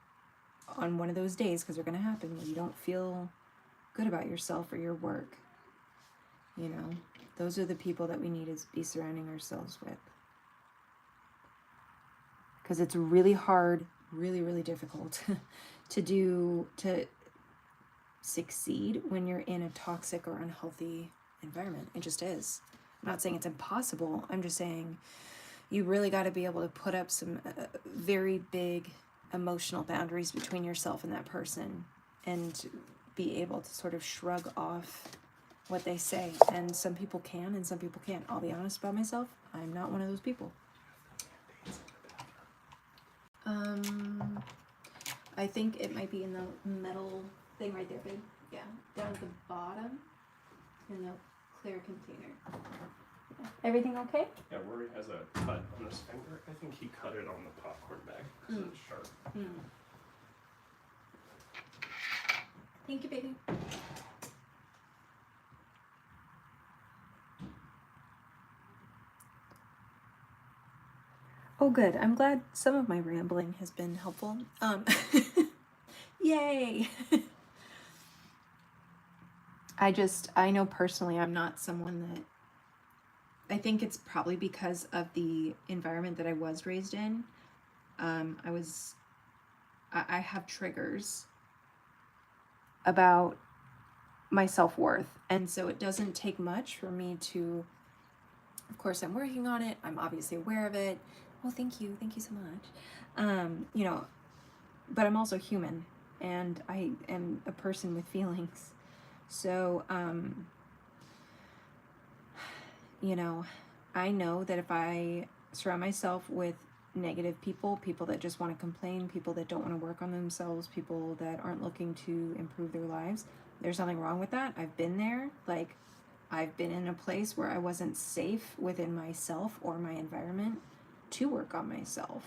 on one of those days, because they're going to happen, when you don't feel good about yourself or your work. You know, those are the people that we need to be surrounding ourselves with. Because it's really hard, really, really difficult to succeed when you're in a toxic or unhealthy environment. It just is. I'm not saying it's impossible. I'm just saying you really got to be able to put up some very big emotional boundaries between yourself and that person, and be able to sort of shrug off what they say. And some people can and some people can't. I'll be honest about myself. I'm not one of those people. I think it might be in the metal thing right there, babe. Yeah, down at the bottom in the clear container. Yeah. Everything okay?
Yeah, Rory has a cut on his finger. I think he cut it on the popcorn bag because it's sharp.
Thank you, baby. Oh, good. I'm glad some of my rambling has been helpful. Yay! I know personally I'm not someone that, I think it's probably because of the environment that I was raised in. I have triggers about my self-worth. And so it doesn't take much for me to, of course, I'm working on it. I'm obviously aware of it. Well, thank you. Thank you so much. You know, but I'm also human, and I am a person with feelings. So, you know, I know that if I surround myself with negative people that just want to complain, people that don't want to work on themselves, people that aren't looking to improve their lives, there's nothing wrong with that. I've been there. Like, I've been in a place where I wasn't safe within myself or my environment to work on myself,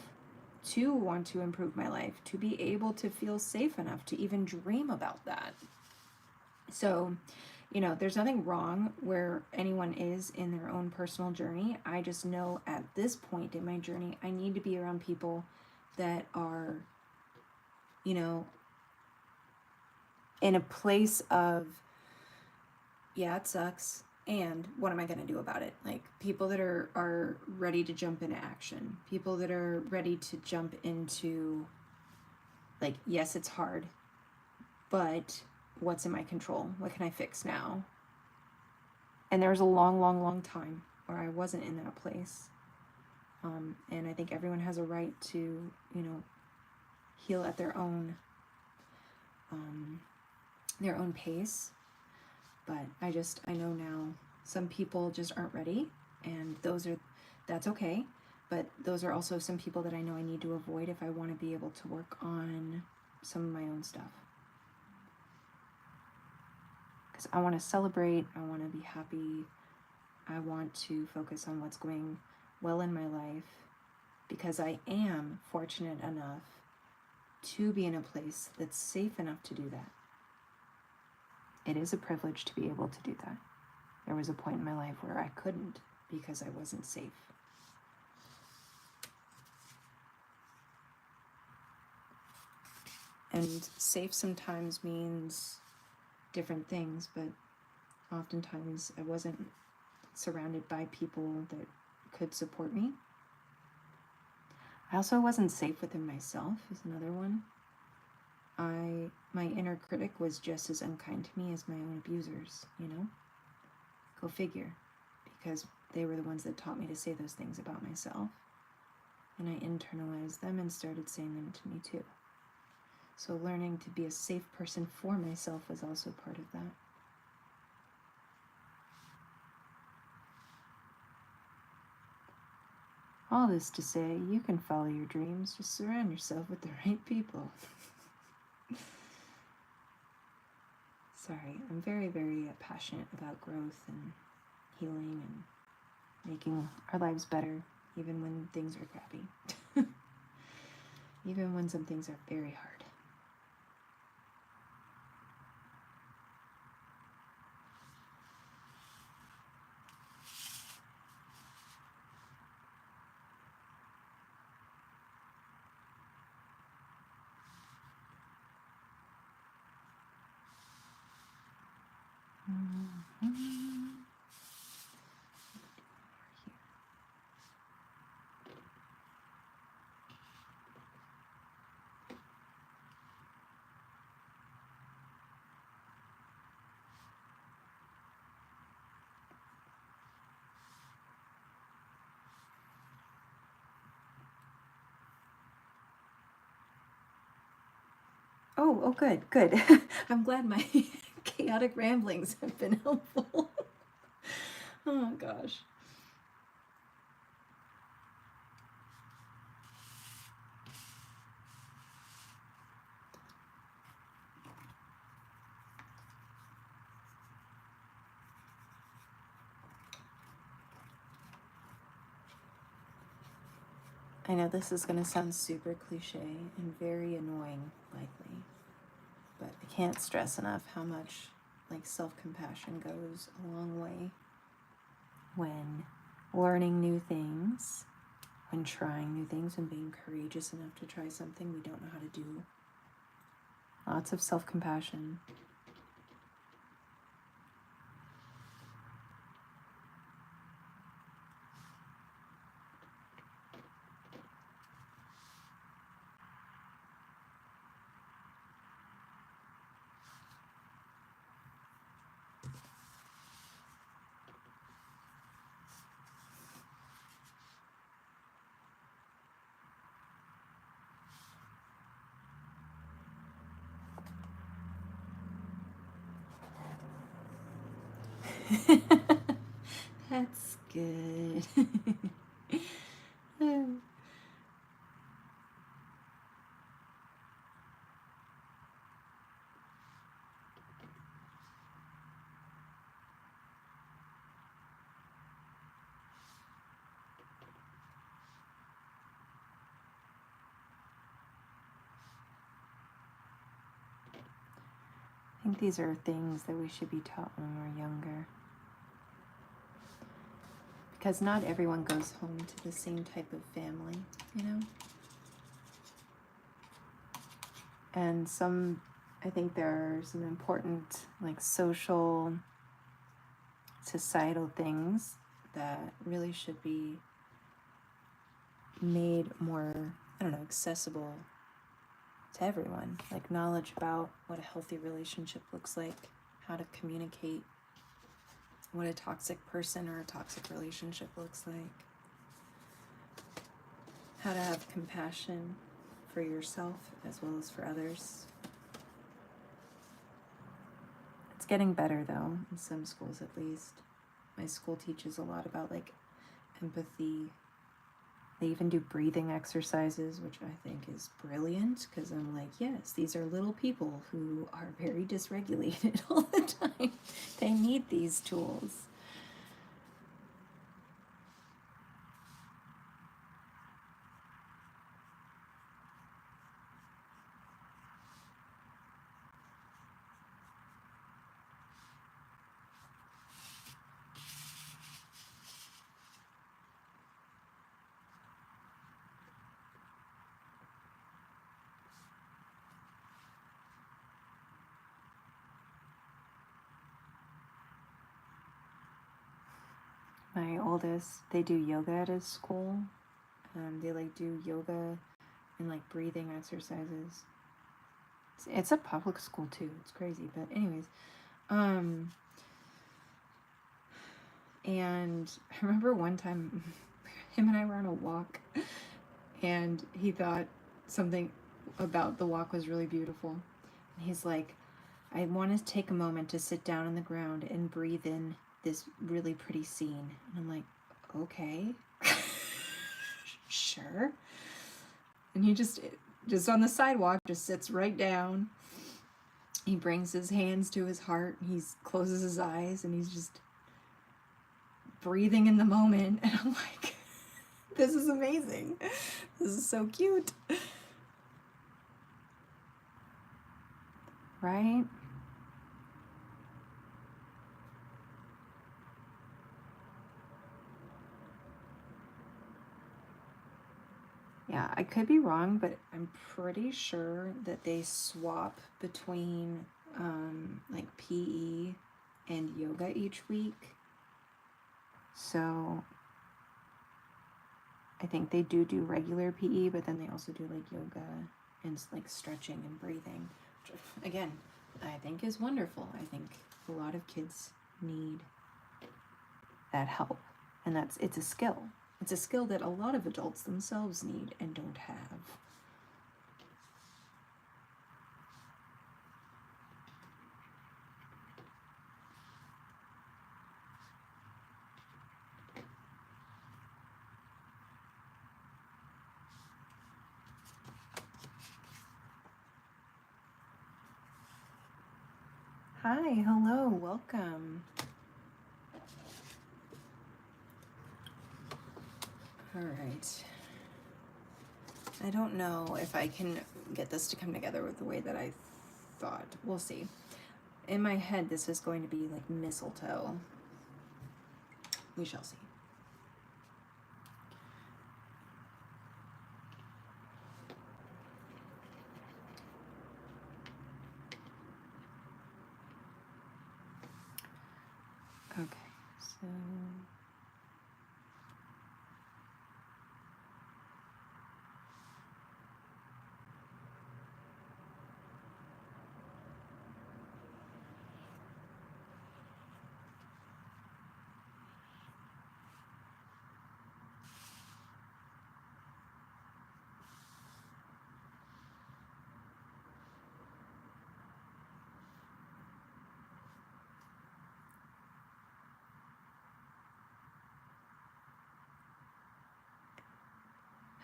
to want to improve my life, to be able to feel safe enough to even dream about that. So, you know, there's nothing wrong where anyone is in their own personal journey. I just know at this point in my journey, I need to be around people that are, you know, in a place of, yeah, it sucks, and what am I going to do about it? Like, people that are ready to jump into action, people that are ready to jump into, like, yes, it's hard, but what's in my control? What can I fix now? And there was a long, long, long time where I wasn't in that place. And I think everyone has a right to, you know, heal at their own pace. But I know now some people just aren't ready, and that's okay. But those are also some people that I know I need to avoid if I want to be able to work on some of my own stuff. Because I want to celebrate, I want to be happy, I want to focus on what's going well in my life, because I am fortunate enough to be in a place that's safe enough to do that. It is a privilege to be able to do that. There was a point in my life where I couldn't because I wasn't safe. And safe sometimes means different things, but oftentimes I wasn't surrounded by people that could support me. I also wasn't safe within myself, is another one. My inner critic was just as unkind to me as my own abusers, you know? Go figure. Because they were the ones that taught me to say those things about myself. And I internalized them and started saying them to me too. So learning to be a safe person for myself was also part of that. All this to say, you can follow your dreams, just surround yourself with the right people. Sorry, I'm very, very passionate about growth and healing and making our lives better, even when things are crappy. Even when some things are very hard. Oh, good, good. I'm glad my chaotic ramblings have been helpful. Oh, gosh. I know this is going to sound super cliche and very annoying, likely, but I can't stress enough how much, like, self-compassion goes a long way when learning new things, when trying new things, and being courageous enough to try something we don't know how to do. Lots of self-compassion. That's good. think these are things that we should be taught when we're younger. Because not everyone goes home to the same type of family, you know? And I think there are some important, like, social, societal things that really should be made more, I don't know, accessible to everyone. Like knowledge about what a healthy relationship looks like, how to communicate, what a toxic person or a toxic relationship looks like, how to have compassion for yourself as well as for others. It's getting better though, in some schools at least. My school teaches a lot about like empathy. They even do breathing exercises, which I think is brilliant because I'm like, yes, these are little people who are very dysregulated all the time. They need these tools. My oldest, they do yoga at his school. They like do yoga and like breathing exercises. It's a public school too. It's crazy, but anyways, and I remember one time, him and I were on a walk, and he thought something about the walk was really beautiful. And he's like, I want to take a moment to sit down on the ground and breathe in this really pretty scene. And I'm like, okay, sure. And he just on the sidewalk, just sits right down. He brings his hands to his heart. He closes his eyes and he's just breathing in the moment. And I'm like, this is amazing. This is so cute. Right? Yeah, I could be wrong, but I'm pretty sure that they swap between like PE and yoga each week. So I think they do regular PE, but then they also do like yoga and like stretching and breathing, which again, I think is wonderful. I think a lot of kids need that help, and it's a skill. It's a skill that a lot of adults themselves need and don't have. Hi, hello, welcome. All right. I don't know if I can get this to come together with the way that I thought. We'll see. In my head, this is going to be like mistletoe. We shall see. Okay, so...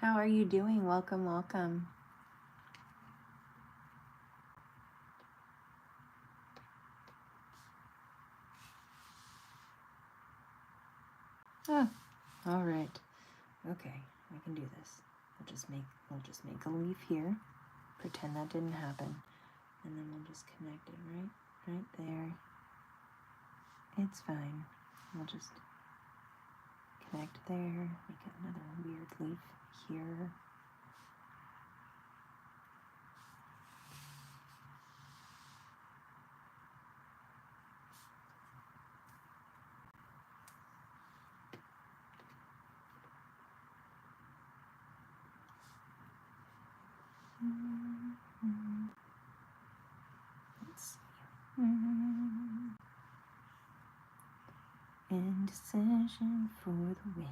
How are you doing? Welcome, welcome. Oh, all right. Okay, I can do this. We'll just make a leaf here. Pretend that didn't happen. And then we'll just connect it, right? right there. It's fine. We'll just connect there, make another weird leaf here. Let's see. Indecision for the win.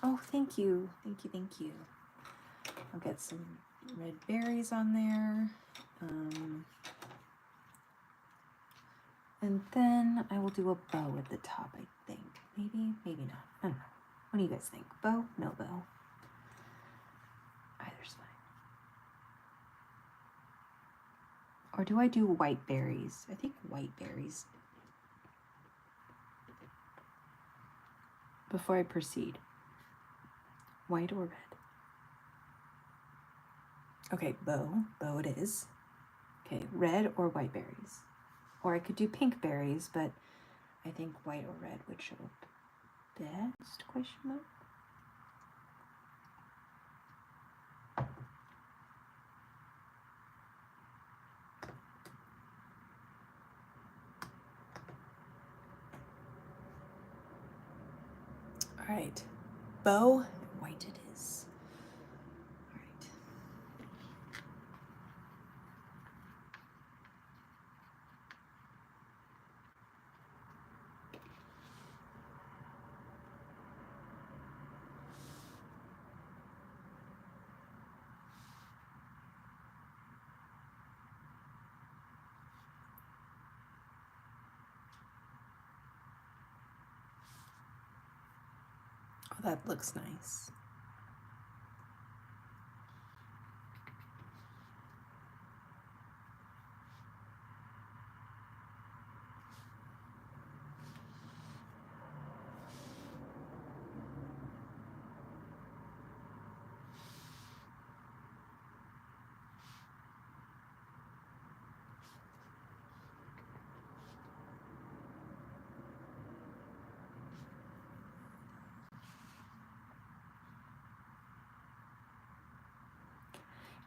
Oh, thank you. Thank you, thank you. I'll get some red berries on there. And then I will do a bow at the top, I think. Maybe, maybe not. I don't know. What do you guys think? Bow? No bow. Either's fine. Or do I do white berries? I think white berries. Before I proceed. White or red? Okay, bow. Bow it is. Okay, red or white berries. Or I could do pink berries, but I think white or red would show up best, question mark. All right, bow, white it is. All right. Oh, that looks nice.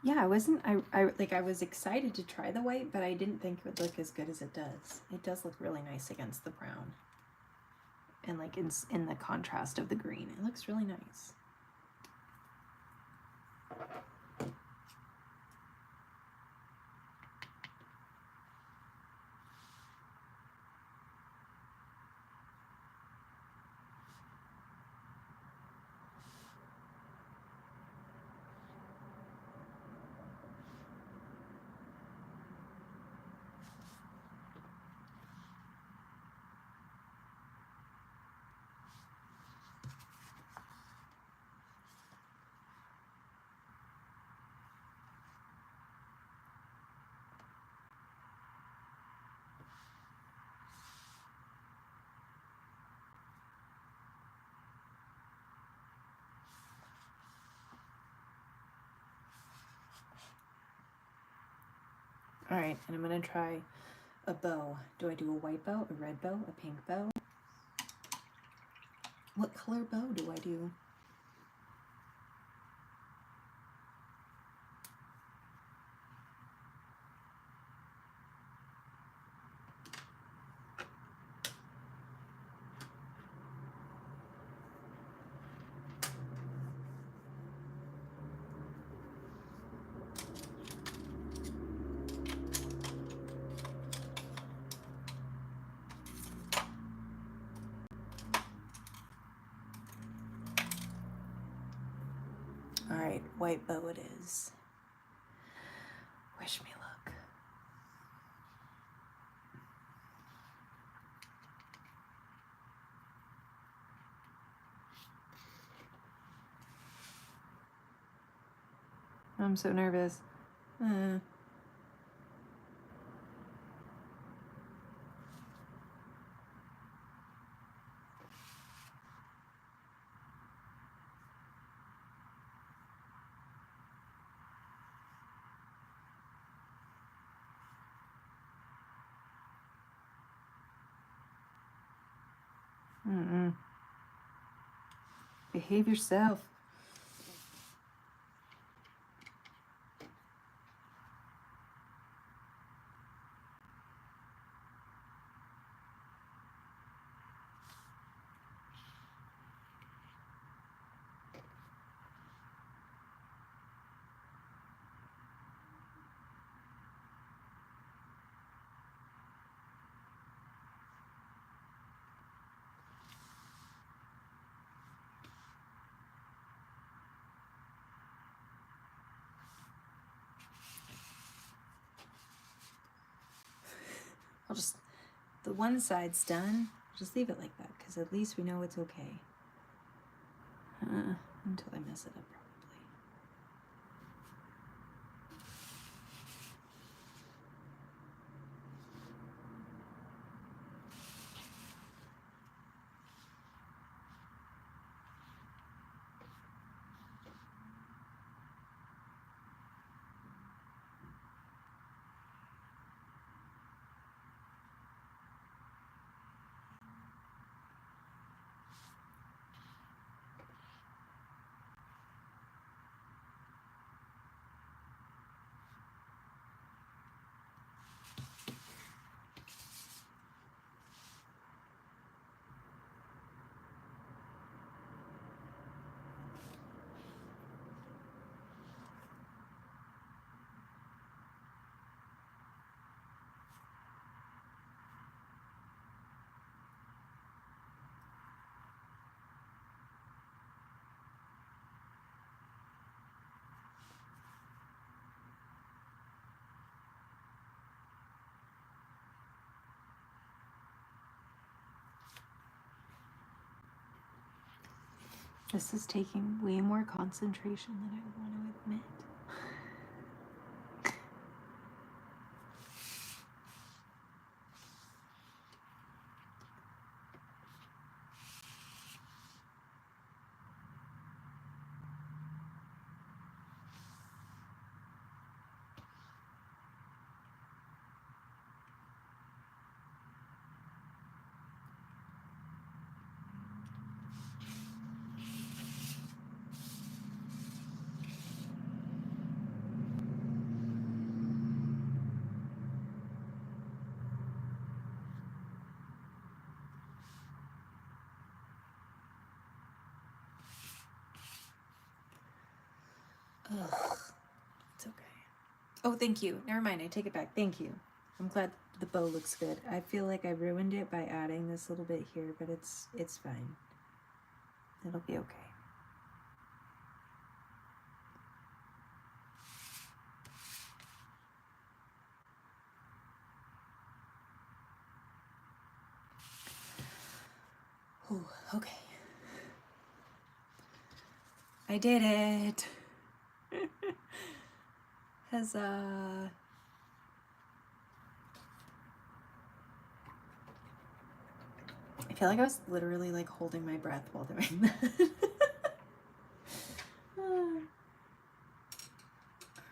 Yeah, I wasn't, I was excited to try the white, but I didn't think it would look as good as it does. It does look really nice against the brown. And like in the contrast of the green, it looks really nice. All right, and I'm gonna try a bow. Do I do a white bow, a red bow, a pink bow? What color bow do I do? All right, white bow it is. Wish me luck. I'm so nervous. Behave yourself. I'll just, the one side's done. Just leave it like that, because at least we know it's okay. Until I mess it up, probably. This is taking way more concentration than I want to admit. Ugh, it's okay. Oh, thank you. Never mind, I take it back. Thank you. I'm glad the bow looks good. I feel like I ruined it by adding this little bit here, but it's fine. It'll be okay. Ooh, okay. I did it. Huzzah. I feel like I was literally like holding my breath while doing that. All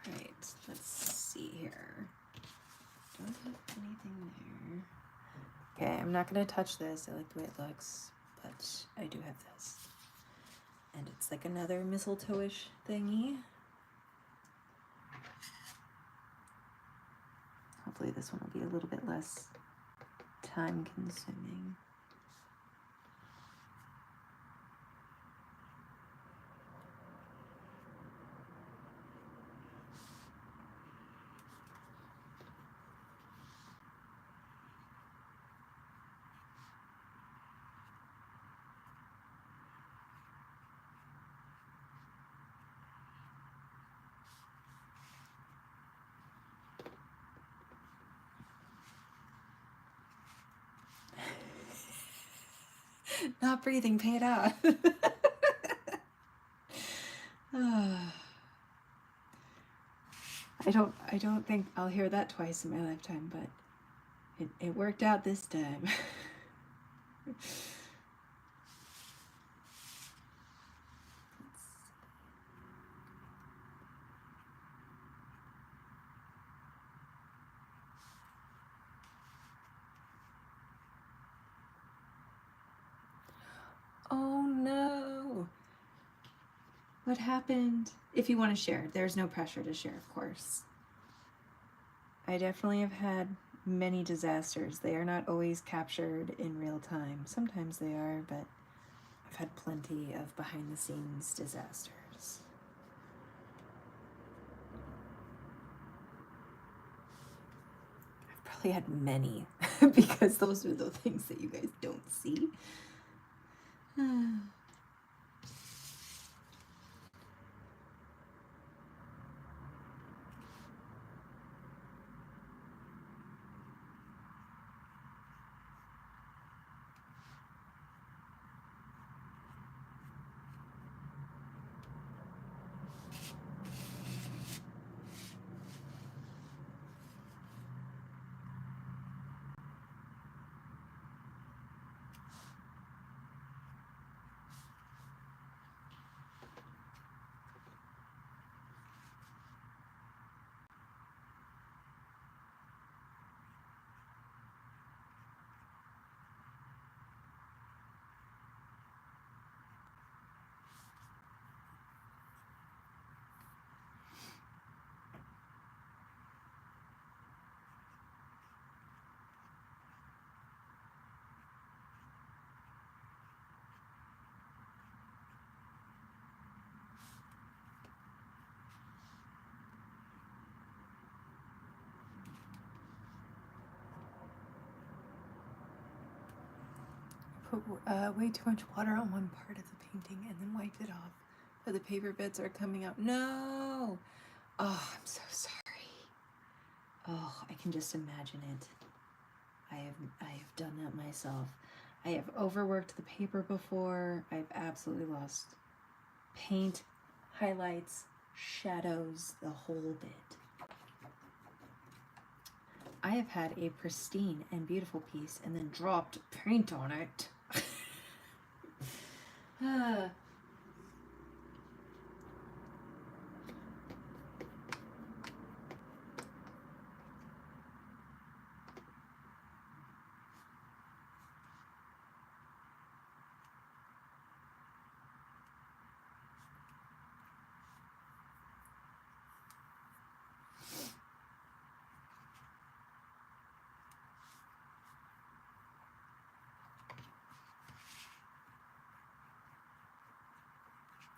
right, let's see here. I'm not going to touch this. I like the way it looks, but I do have this. And it's like another mistletoe-ish thingy. Hopefully this one will be a little bit less time consuming. Not breathing paid off. I don't think I'll hear that twice in my lifetime, but it worked out this time. Oh no! What happened? If you want to share, there's no pressure to share, of course. I definitely have had many disasters. They are not always captured in real time. Sometimes they are, but I've had plenty of behind the scenes disasters. I've probably had many because those are the things that you guys don't see. Put way too much water on one part of the painting and then wiped it off. But the paper bits are coming out. No! Oh, I'm so sorry. Oh, I can just imagine it. I have done that myself. I have overworked the paper before. I've absolutely lost paint, highlights, shadows, the whole bit. I have had a pristine and beautiful piece and then dropped paint on it.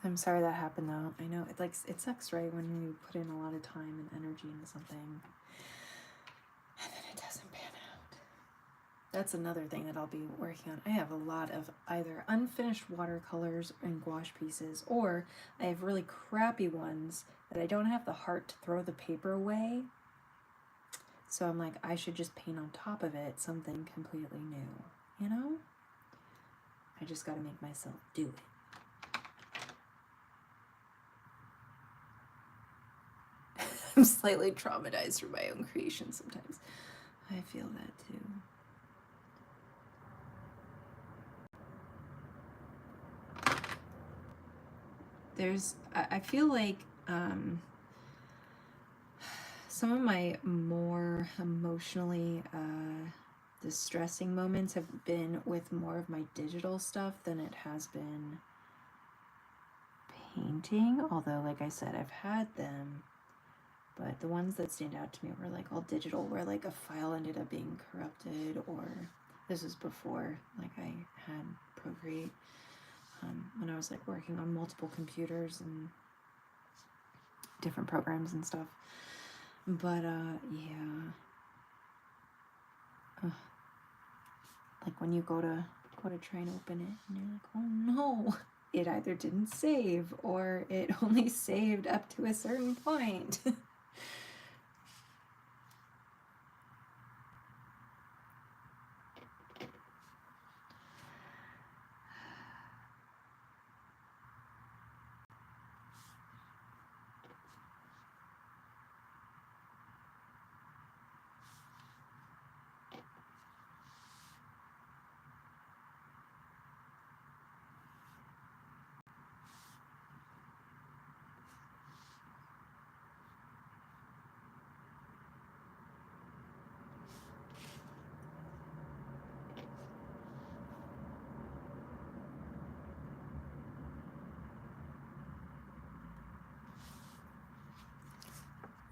I'm sorry that happened though. I know it sucks, right, when you put in a lot of time and energy into something and then it doesn't pan out. That's another thing that I'll be working on. I have a lot of either unfinished watercolors and gouache pieces, or I have really crappy ones that I don't have the heart to throw the paper away. So I'm like, I should just paint on top of it something completely new, you know? I just gotta make myself do it. I'm slightly traumatized from my own creation sometimes. I feel that too. I feel like some of my more emotionally the stressing moments have been with more of my digital stuff than it has been painting. Although, like I said, I've had them, but the ones that stand out to me were like all digital, where like a file ended up being corrupted, or this was before like I had Procreate, when I was like working on multiple computers and different programs and stuff. But yeah. Like when you go to try and open it and you're like, oh no, it either didn't save or it only saved up to a certain point.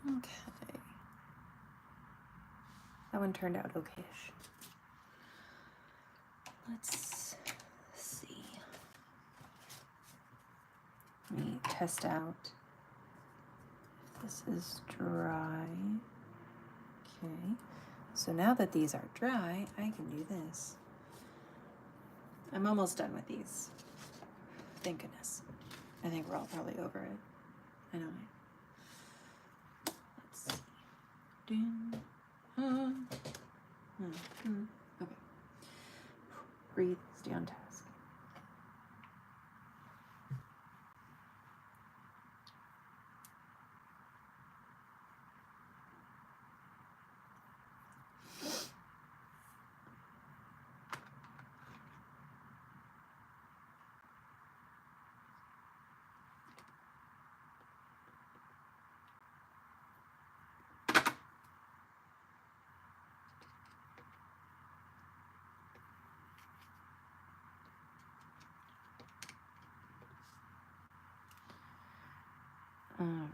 Okay. That one turned out okay-ish. Let's see. Let me test out if this is dry. Okay. So now that these are dry, I can do this. I'm almost done with these. Thank goodness. I think we're all probably over it. I know. Let's see. Okay. Breathe, stay on task. All right.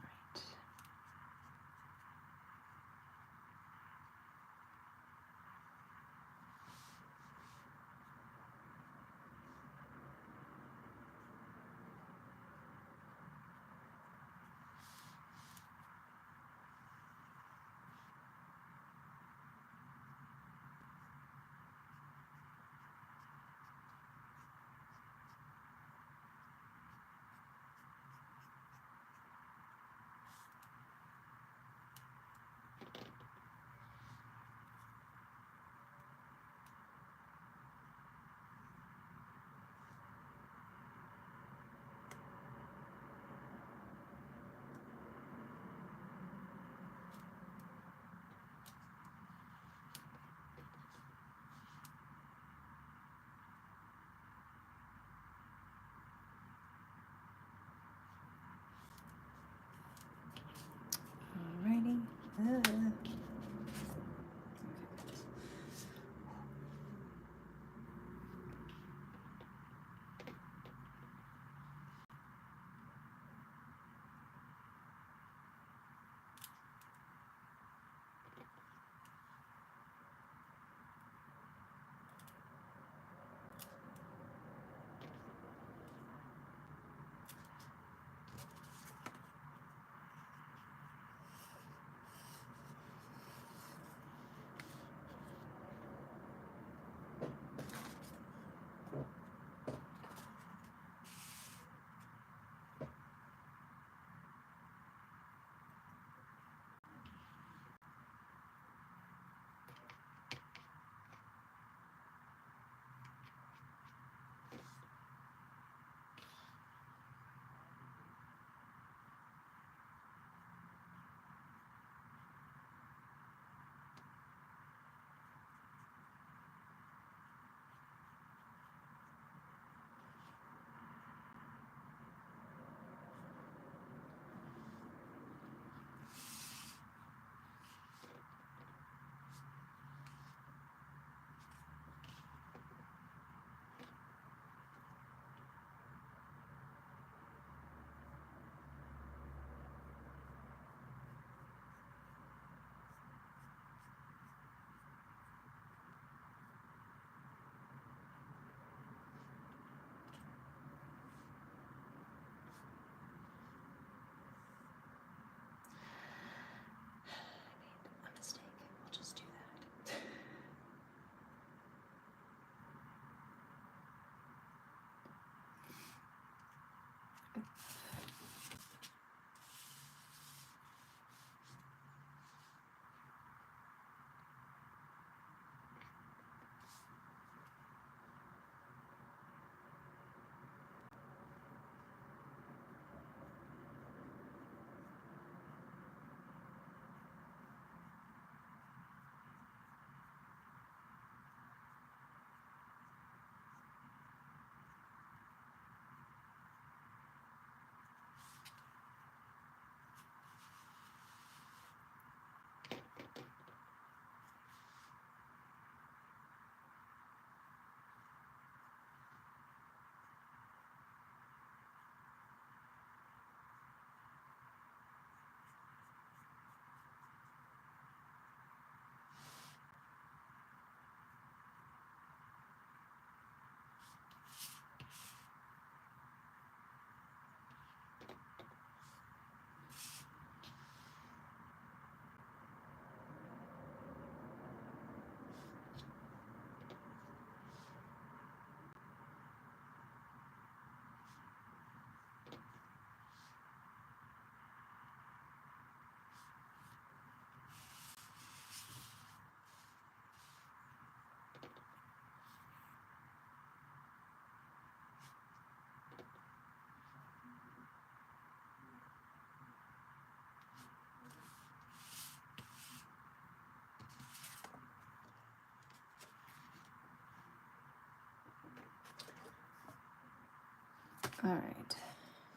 All right,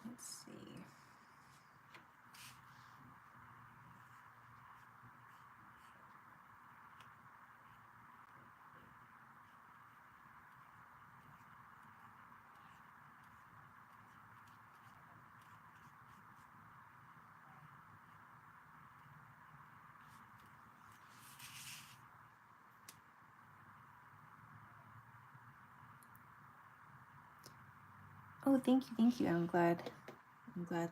let's see. Oh, thank you. I'm glad that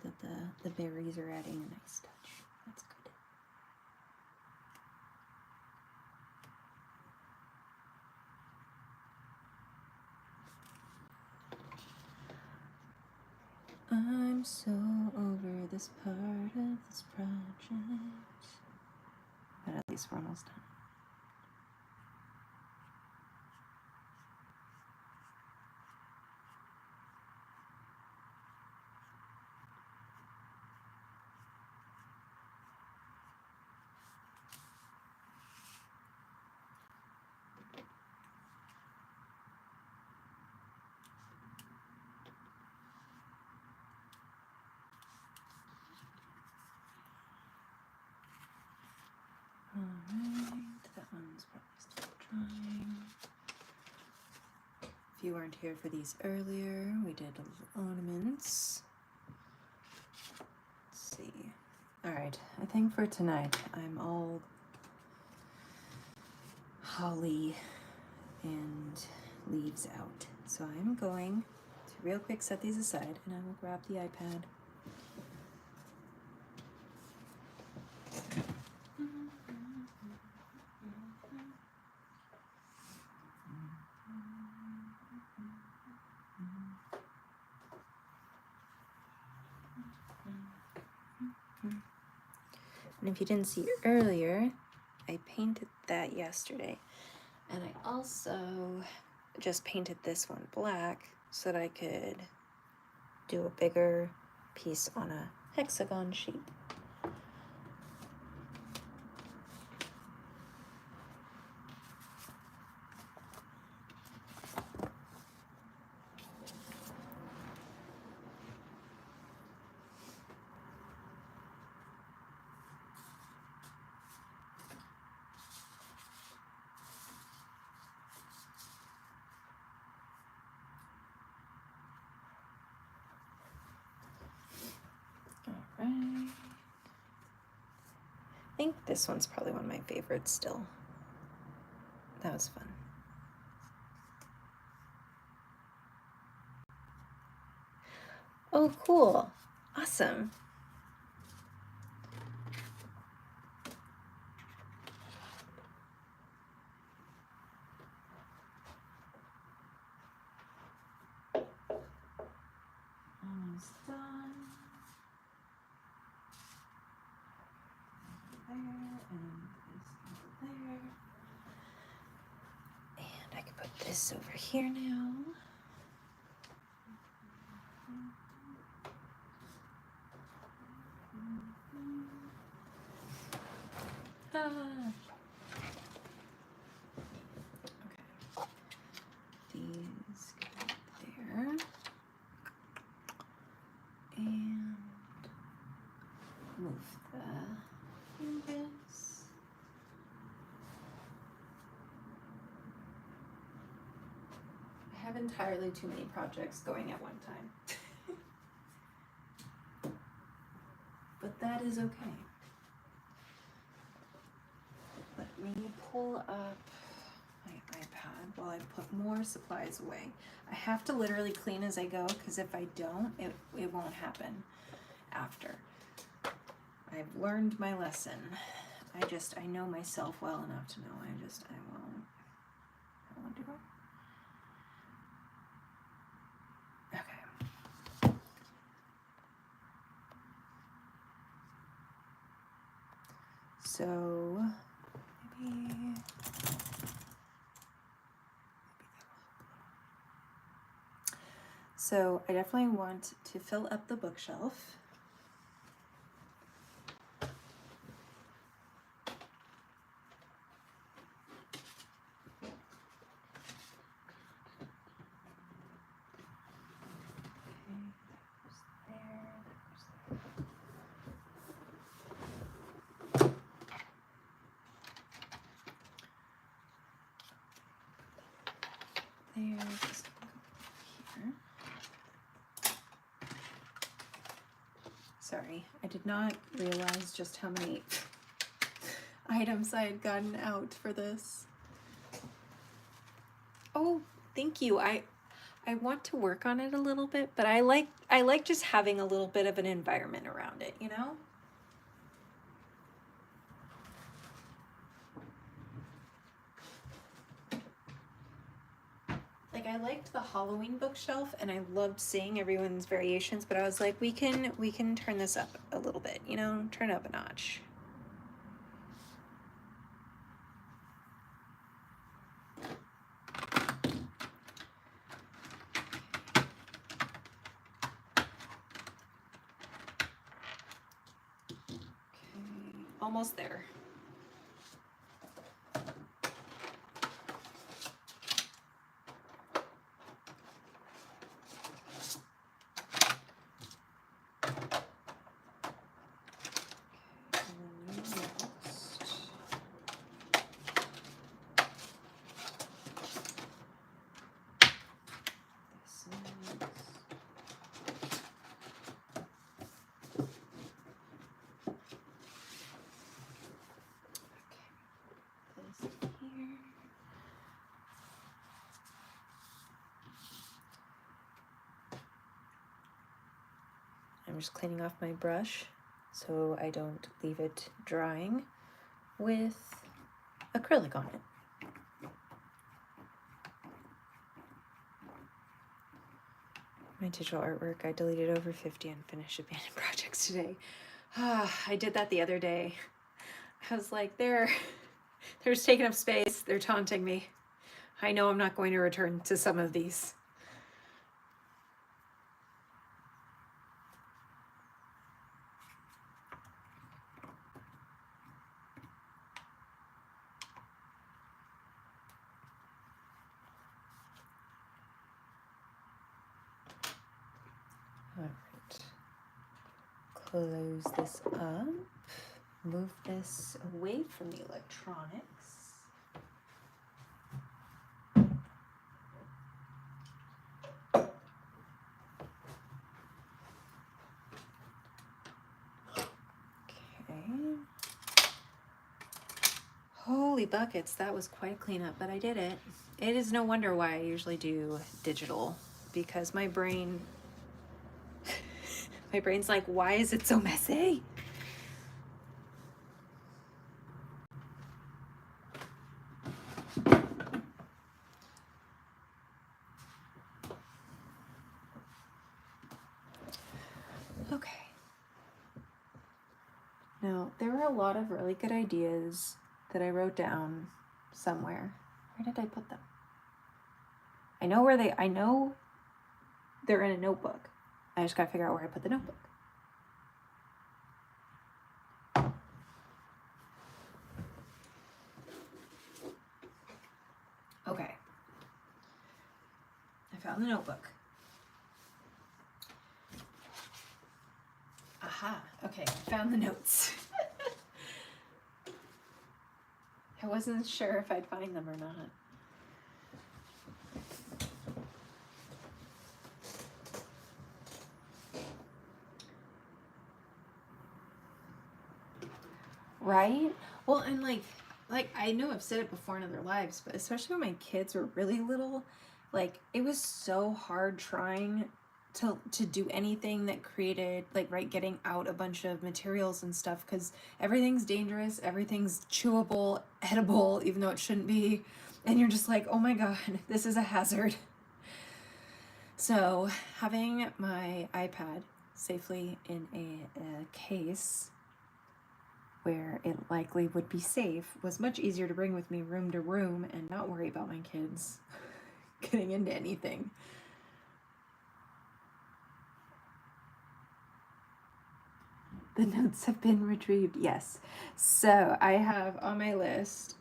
the berries are adding a nice touch. That's good. I'm so over this part of this project. But at least we're almost done. Alright, that one's probably still drying. If you weren't here for these earlier, we did ornaments. Let's see. Alright, I think for tonight I'm all holly and leaves out. So I'm going to real quick set these aside and I will grab the iPad. And if you didn't see earlier, I painted that yesterday. And I also just painted this one black so that I could do a bigger piece on a hexagon sheet. Alright. I think this one's probably one of my favorites still. That was fun. Oh, cool. Awesome. Almost done. There, and this there. And I can put this over here now. Ah. Okay. These go there. And move the canvas. I have entirely too many projects going at one time. But that is okay. Let me pull up my iPad while I put more supplies away. I have to literally clean as I go because if I don't, it won't happen after. I've learned my lesson. I know myself well enough to know I won't do it. Okay. So maybe so I definitely want to fill up the bookshelf. here, this here. Sorry, I did not realize just how many items I had gotten out for this. Oh, thank you. I want to work on it a little bit, but I like just having a little bit of an environment around it, you know? Like, I liked the Halloween bookshelf and I loved seeing everyone's variations, but I was like, we can turn this up a little bit, you know, turn it up a notch. Okay, almost there. I'm just cleaning off my brush so I don't leave it drying with acrylic on it. My digital artwork, I deleted over 50 unfinished abandoned projects today. I did that the other day. I was like, they're just taking up space. They're taunting me. I know I'm not going to return to some of these. All right. Close this up. Move this away from the electronics. Holy buckets, that was quite a cleanup, but I did it. It is no wonder why I usually do digital, because my brain's like, why is it so messy? Okay. Now, there were a lot of really good ideas that I wrote down somewhere. Where did I put them? I know they're in a notebook. I just gotta figure out where I put the notebook. Okay. I found the notebook. Aha, okay, I found the notes. I wasn't sure if I'd find them or not. Right? Well, and like I know I've said it before in other lives, but especially when my kids were really little, like it was so hard trying to do anything that created getting out a bunch of materials and stuff, because everything's dangerous, everything's chewable, edible, even though it shouldn't be, and you're just like, oh my god, this is a hazard. So having my iPad safely in a case where it likely would be safe was much easier to bring with me room to room and not worry about my kids getting into anything. The notes have been retrieved, yes. So I have on my list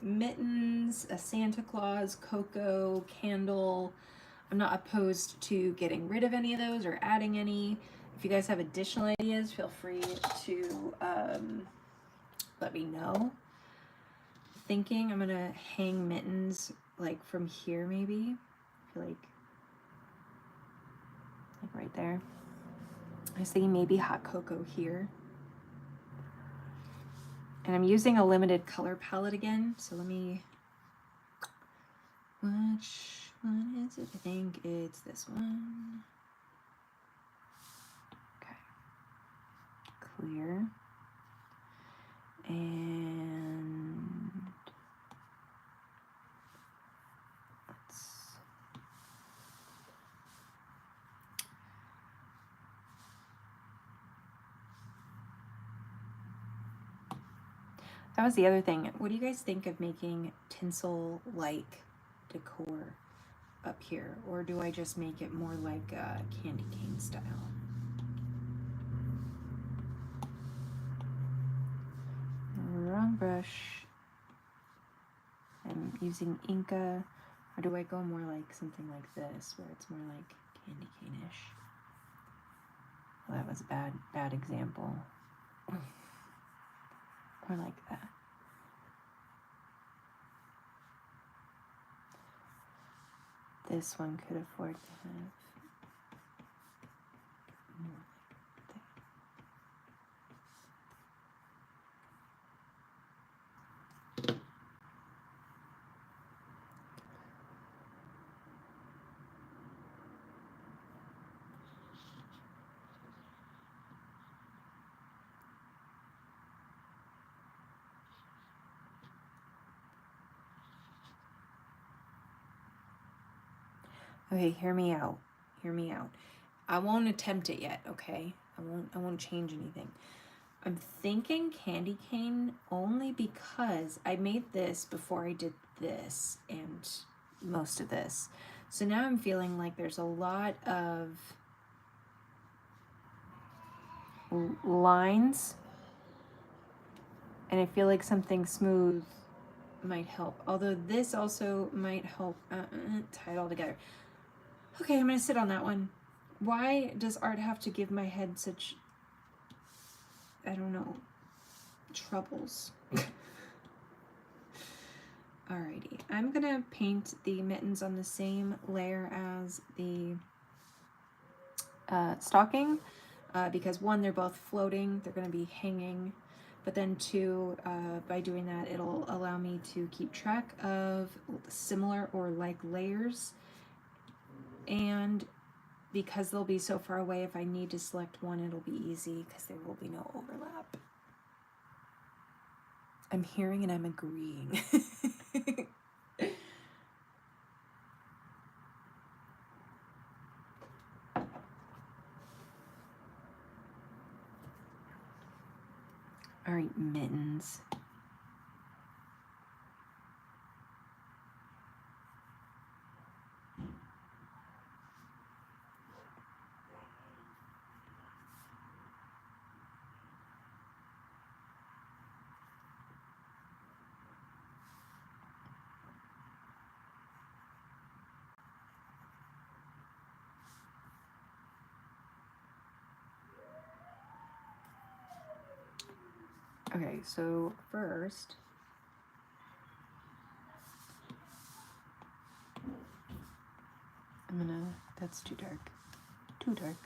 mittens, a Santa Claus, cocoa, candle. I'm not opposed to getting rid of any of those or adding any. If you guys have additional ideas, feel free to let me know. Thinking I'm gonna hang mittens like from here maybe, I feel like right there. I was thinking maybe hot cocoa here. And I'm using a limited color palette again, so let me, which one is it? I think it's this one. Okay. Clear. And let's, that was the other thing. What do you guys think of making tinsel-like decor up here? Or do I just make it more like candy cane style? Wrong brush. I'm using Inca. Or do I go more like something like this, where it's more like candy cane-ish? Well, that was a bad example. More like that. This one could afford to have more like that. Okay, hear me out. Hear me out. I won't attempt it yet, okay? I won't change anything. I'm thinking candy cane only because I made this before I did this and most of this. So now I'm feeling like there's a lot of lines, and I feel like something smooth might help. Although this also might help tie it all together. Okay, I'm gonna sit on that one. Why does art have to give my head such, I don't know, troubles? Alrighty, I'm gonna paint the mittens on the same layer as the stocking, because one, they're both floating, they're gonna be hanging, but then two, by doing that, it'll allow me to keep track of similar or like layers, and because they'll be so far away, if I need to select one, it'll be easy because there will be no overlap. I'm hearing and I'm agreeing. All right, mittens. Okay, so first, that's too dark. Too dark.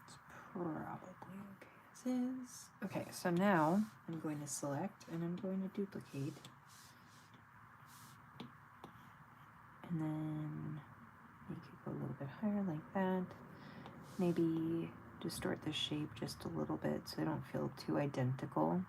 It's probably okay as is. Okay, so now I'm going to select and I'm going to duplicate. And then make it go a little bit higher like that. Maybe distort the shape just a little bit so they don't feel too identical.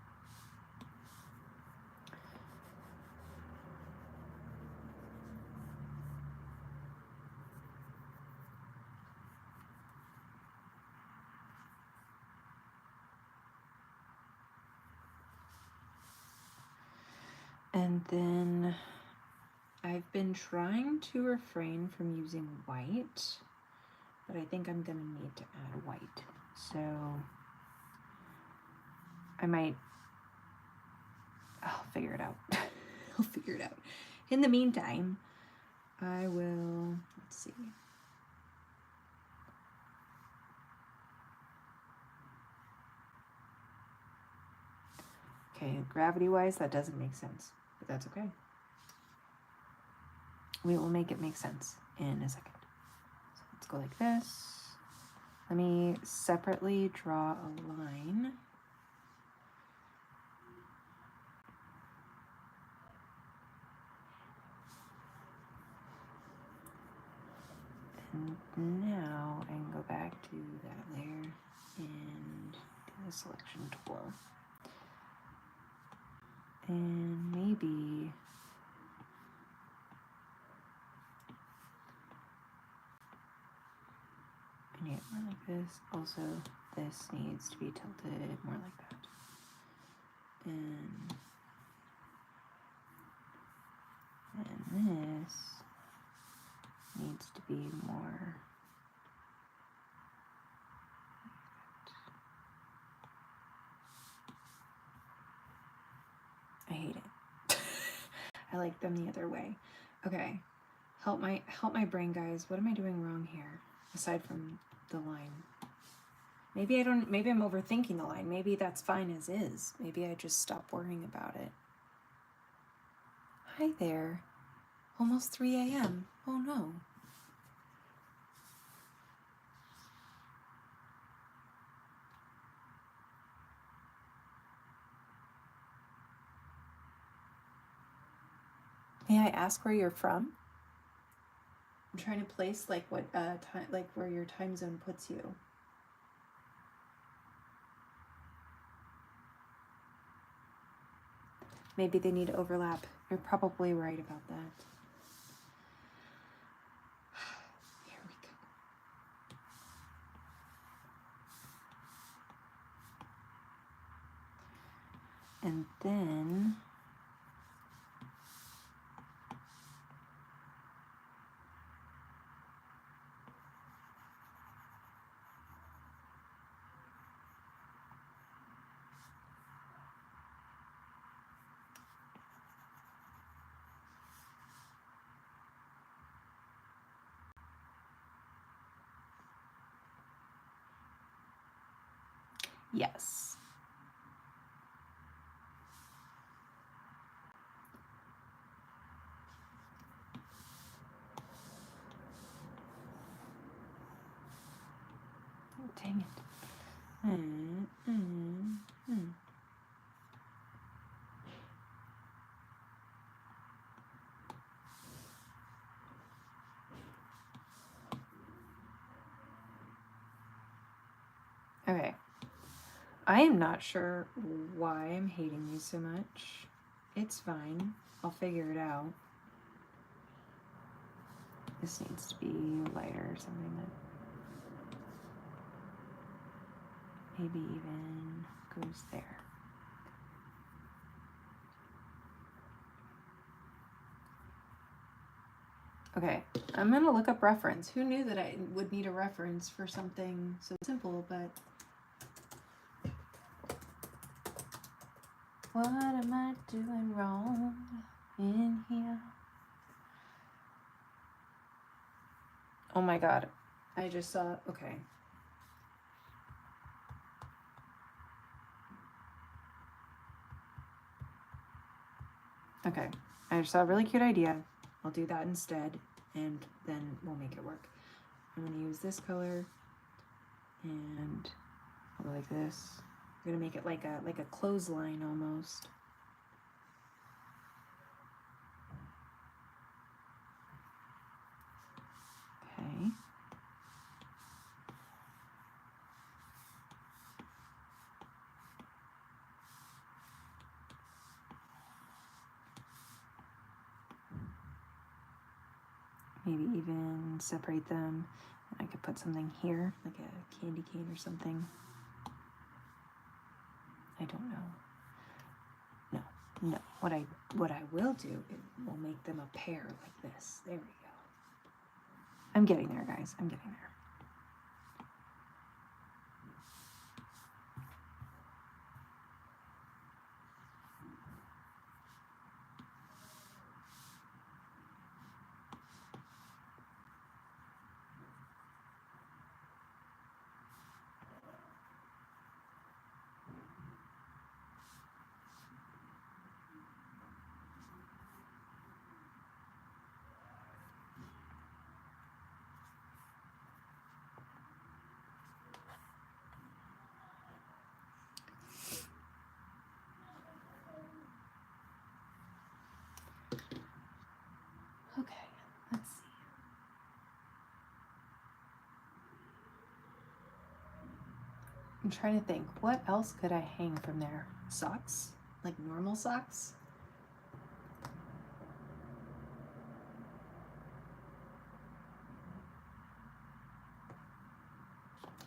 And then I've been trying to refrain from using white, but I think I'm gonna need to add white. So I might, I'll figure it out. I'll figure it out. In the meantime, I will, let's see. Okay, gravity-wise, that doesn't make sense, but that's okay. We will make it make sense in a second. So let's go like this. Let me separately draw a line. And now I can go back to that layer and do the selection tool. And maybe I need it more like this. Also, this needs to be tilted more like that. And this needs to be more. I hate it. I like them the other way. Okay, help my brain, guys. What am I doing wrong here? Aside from the line, maybe I'm overthinking the line. Maybe that's fine as is. Maybe I just stop worrying about it. Hi there. Almost 3 a.m. Oh no. May I ask where you're from? I'm trying to place like what time, like where your time zone puts you. Maybe they need to overlap. You're probably right about that. Here we go. And then yes. Oh, dang it. Okay. I am not sure why I'm hating these so much. It's fine. I'll figure it out. This needs to be lighter or something that maybe even goes there. Okay, I'm gonna look up reference. Who knew that I would need a reference for something so simple, but what am I doing wrong in here? Oh my god, I just saw, okay. Okay, I just saw a really cute idea. I'll do that instead, and then we'll make it work. I'm gonna use this color, and I'll go like this. I'm gonna make it like a clothesline almost. Okay. Maybe even separate them. And I could put something here, like a candy cane or something. I don't know. No. What I will do is we'll make them a pair like this. There we go. I'm getting there, guys. I'm getting there. Okay, let's see. I'm trying to think, what else could I hang from there? Socks? Like normal socks?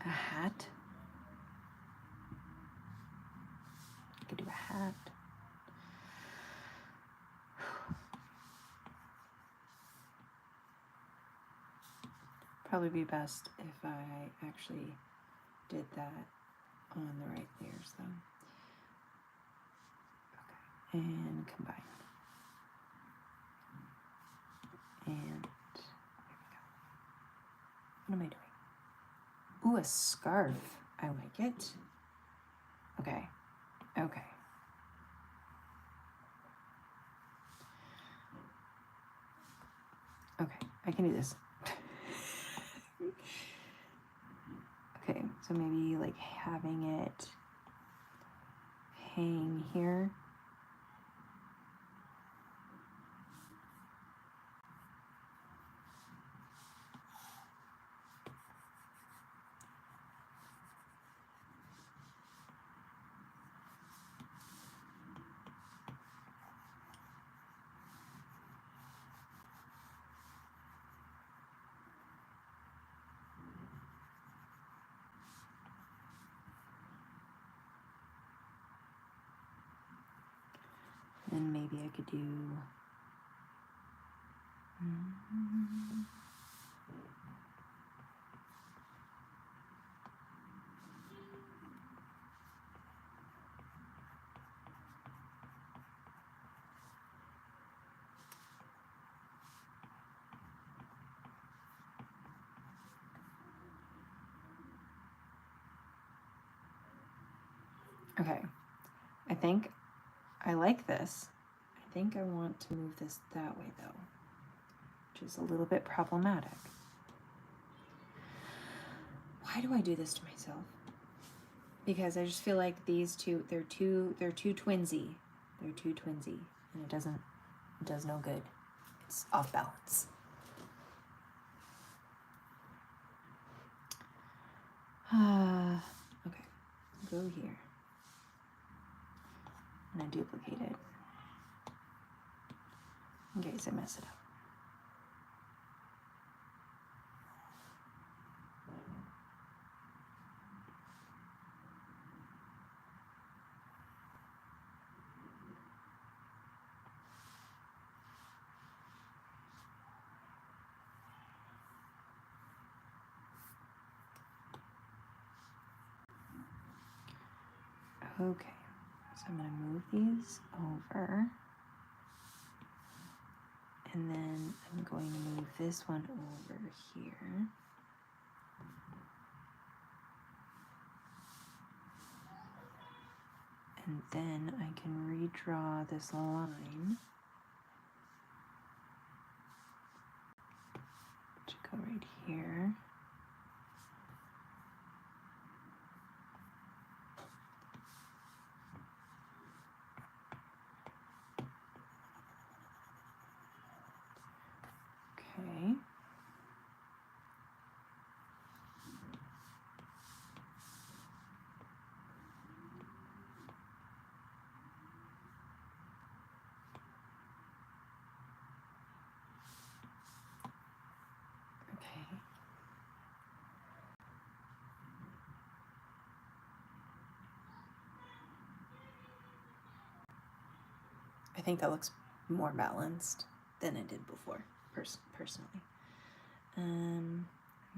A hat? I could do a hat. Probably be best if I actually did that on the right layers though. Okay, and combine. And there we go. What am I doing? Ooh, a scarf. I like it. Okay. Okay. Okay, I can do this. Okay, so maybe like having it hang here. And maybe I could do okay. I think I like this. I think I want to move this that way though, which is a little bit problematic. Why do I do this to myself? Because I just feel like these two, they're too twinsy. They're too twinsy, and it does no good. It's off balance. Okay, go here. And I duplicate it in case I mess it up. Okay, so I'm going to move these over. And then I'm going to move this one over here. And then I can redraw this line to go right here. Okay. Okay. I think that looks more balanced than it did before, personally. I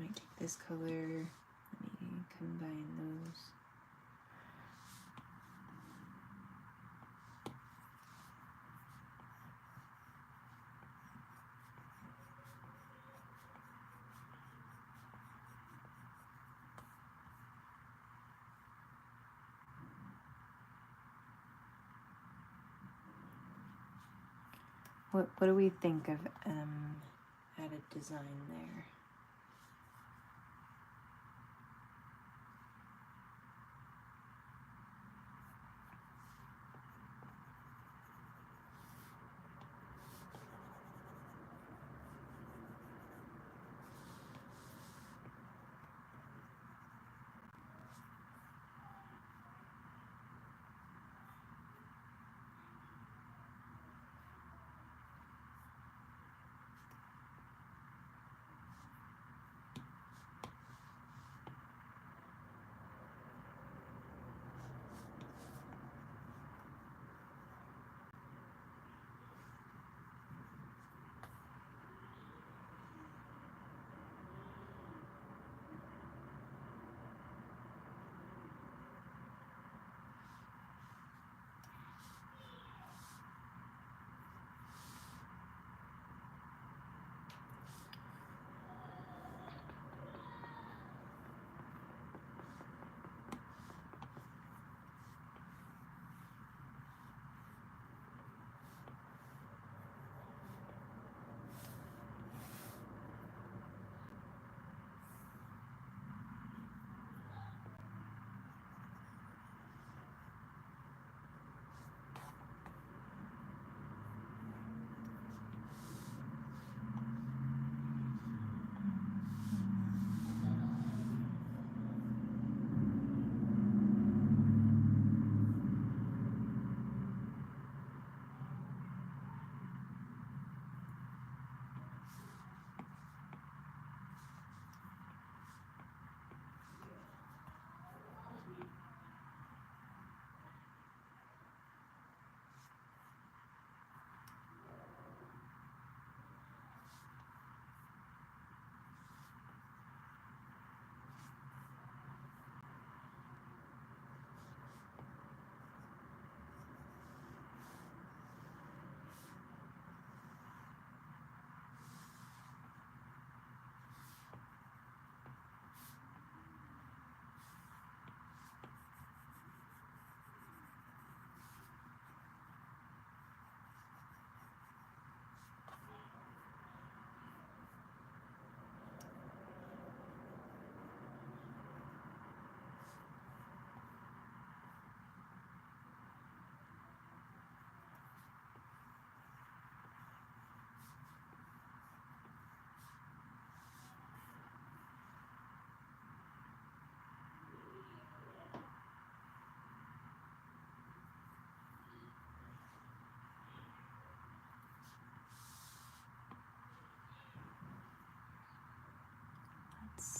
might take this color. Let me combine those. What do we think of added design there?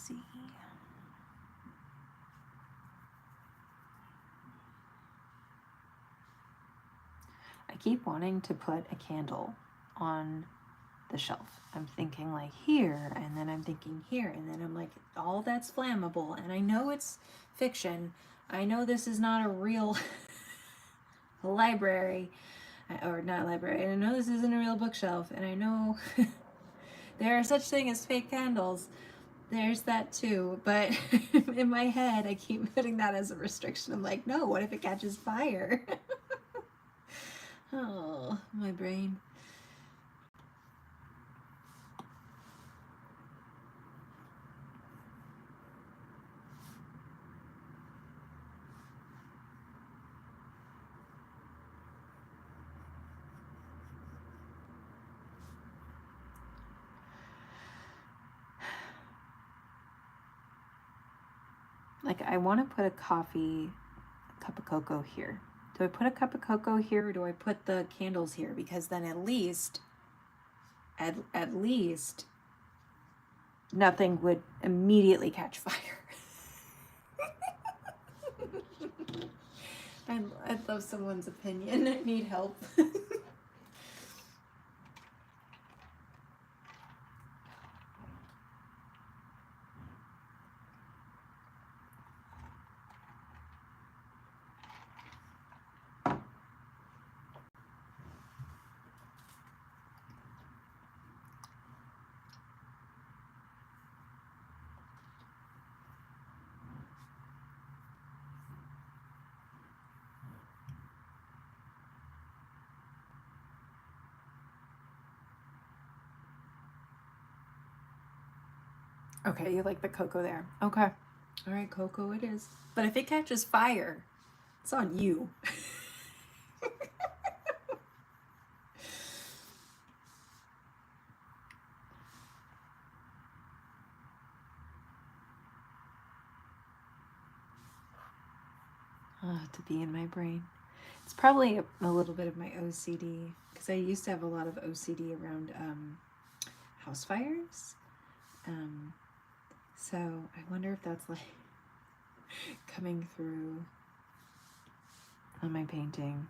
see. I keep wanting to put a candle on the shelf. I'm thinking like here, and then I'm thinking here, and then I'm like, all that's flammable, and I know it's fiction. I know this is not a real library, or not library, and I know this isn't a real bookshelf, and I know there are such thing as fake candles. There's that too, but in my head, I keep putting that as a restriction. I'm like, no, what if it catches fire? Oh, my brain. Like, I want to put a cup of cocoa here. Do I put a cup of cocoa here, or do I put the candles here? Because then at least nothing would immediately catch fire. I'd love someone's opinion. I need help. Okay, you like the cocoa there. Okay. All right, cocoa it is. But if it catches fire, it's on you. To be in my brain. It's probably a little bit of my OCD, because I used to have a lot of OCD around house fires. So I wonder if that's like coming through on my painting.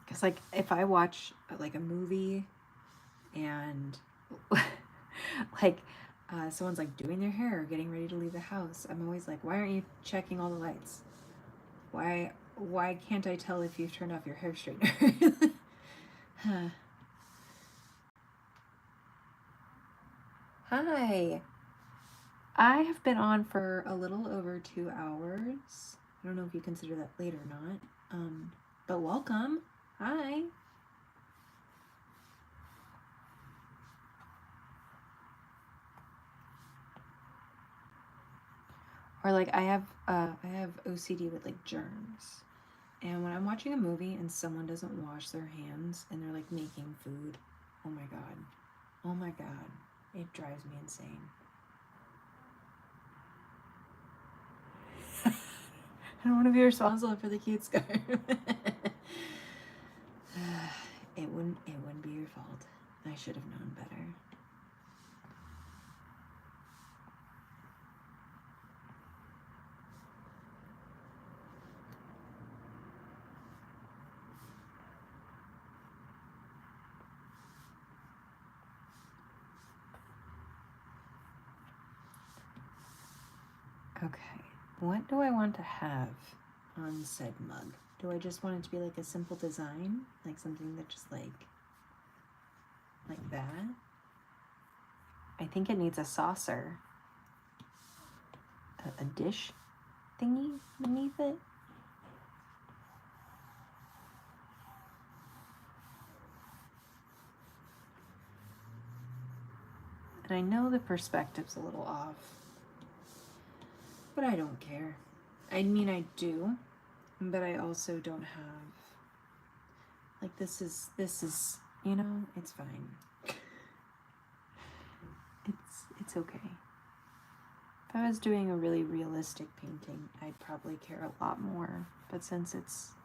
Because like if I watch like a movie and like someone's like doing their hair or getting ready to leave the house, I'm always like, why aren't you checking all the lights? Why can't I tell if you've turned off your hair straightener? Huh. Hi. I have been on for a little over 2 hours. I don't know if you consider that late or not. But welcome. Hi. Or like I have OCD with like germs. And when I'm watching a movie and someone doesn't wash their hands and they're like making food, oh my god. Oh my god. It drives me insane. I don't want to be responsible for the cute scar. It wouldn't be your fault. I should have known better. Okay, what do I want to have on said mug? Do I just want it to be like a simple design? Like something that just like that? I think it needs a saucer. A dish thingy beneath it. And I know the perspective's a little off, but I don't care. I mean, I do, but I also don't have, like, this is, you know, it's fine. It's okay. If I was doing a really realistic painting, I'd probably care a lot more, but since it's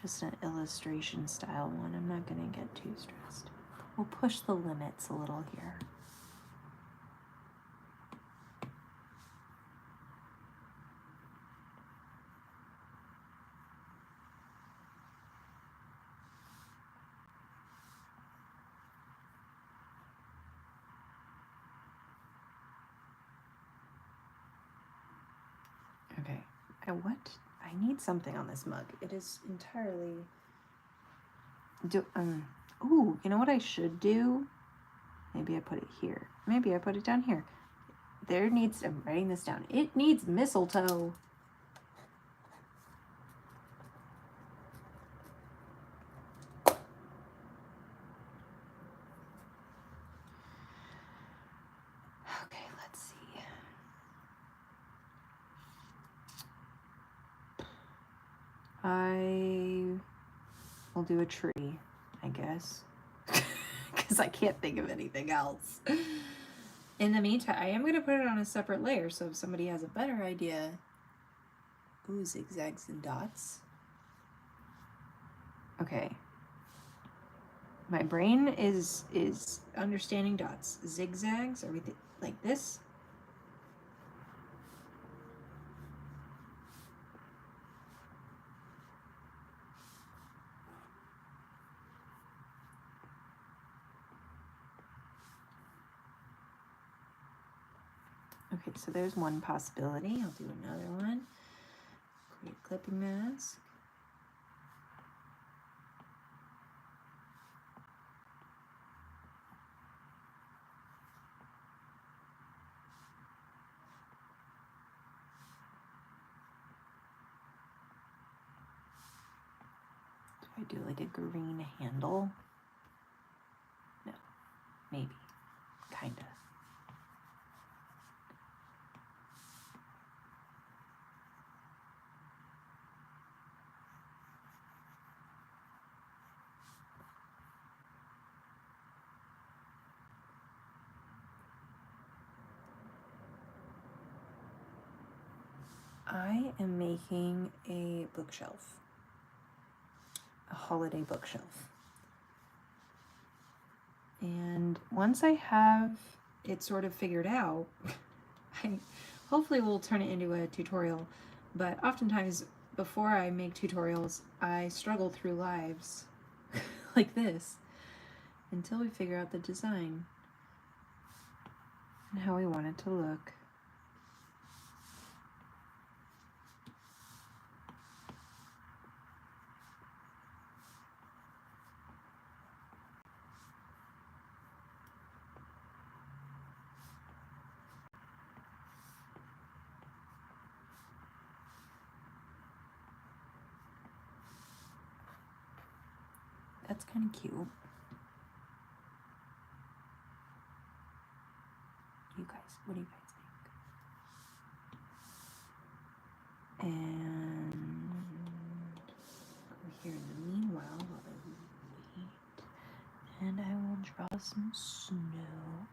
just an illustration style one, I'm not gonna get too stressed. We'll push the limits a little here. I need something on this mug. It is entirely... Ooh, you know what I should do? Maybe I put it here. Maybe I put it down here. I'm writing this down. It needs mistletoe. Okay, let's see. I will do a tree, I guess. Because I can't think of anything else. In the meantime, I am going to put it on a separate layer, so if somebody has a better idea... Ooh, zigzags and dots. Okay. My brain is understanding dots. Zigzags, are we like this? Okay, so there's one possibility. I'll do another one. Create a clipping mask. Do I do like a green handle? No, maybe, kinda. I am making a bookshelf, a holiday bookshelf. And once I have it sort of figured out, I hopefully will turn it into a tutorial. But oftentimes before I make tutorials, I struggle through lives like this until we figure out the design and how we want it to look. That's kind of cute. You guys, what do you guys think? And over here in the meanwhile, while I wait, and I will draw some snow.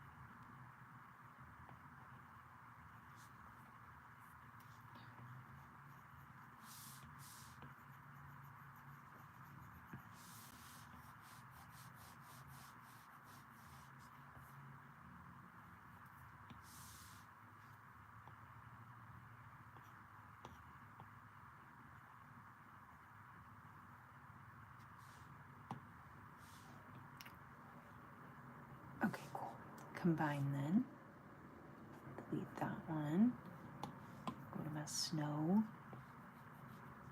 Okay, cool. Combine then. Delete that one. Go to my snow.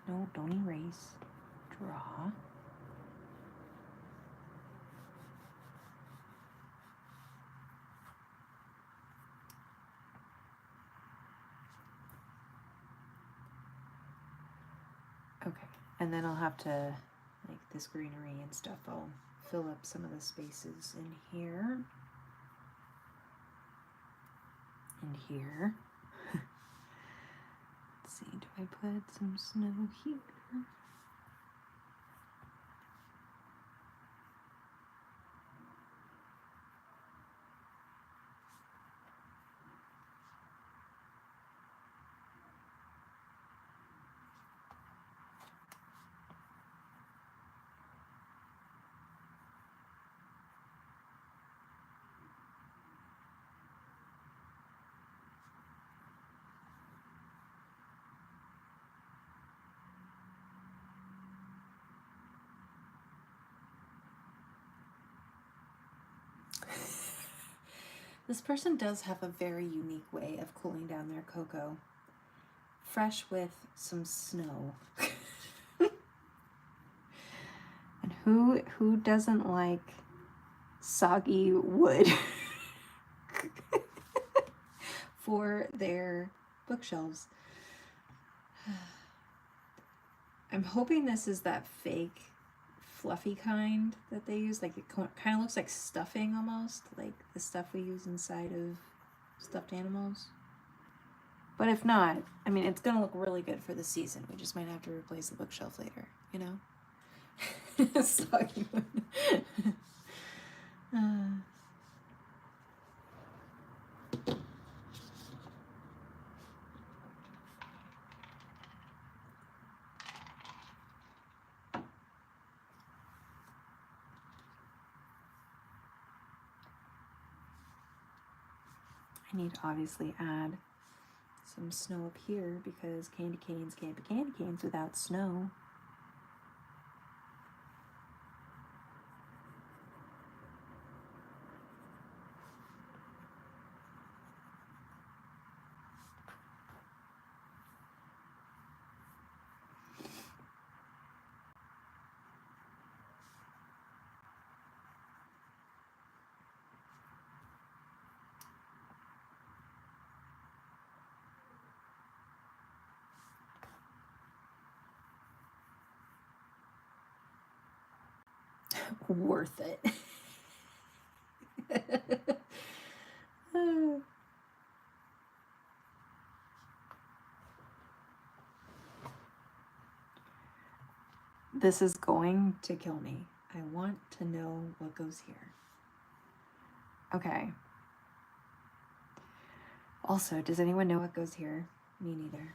No, don't erase. Draw. Okay, and then I'll have to, like this greenery and stuff, I'll fill up some of the spaces in here. And here. Let's see, do I put some snow here? This person does have a very unique way of cooling down their cocoa. fresh with some snow. And who doesn't like soggy wood for their bookshelves? I'm hoping this is that fake fluffy kind that they use. Like, it kind of looks like stuffing almost, like the stuff we use inside of stuffed animals. But if not, I mean, it's gonna look really good for the season. We just might have to replace the bookshelf later, you know? Soggy wood. I need to obviously add some snow up here because candy canes can't be candy canes without snow. Worth it. This is going to kill me. I want to know what goes here. Okay. Also, does anyone know what goes here? Me neither.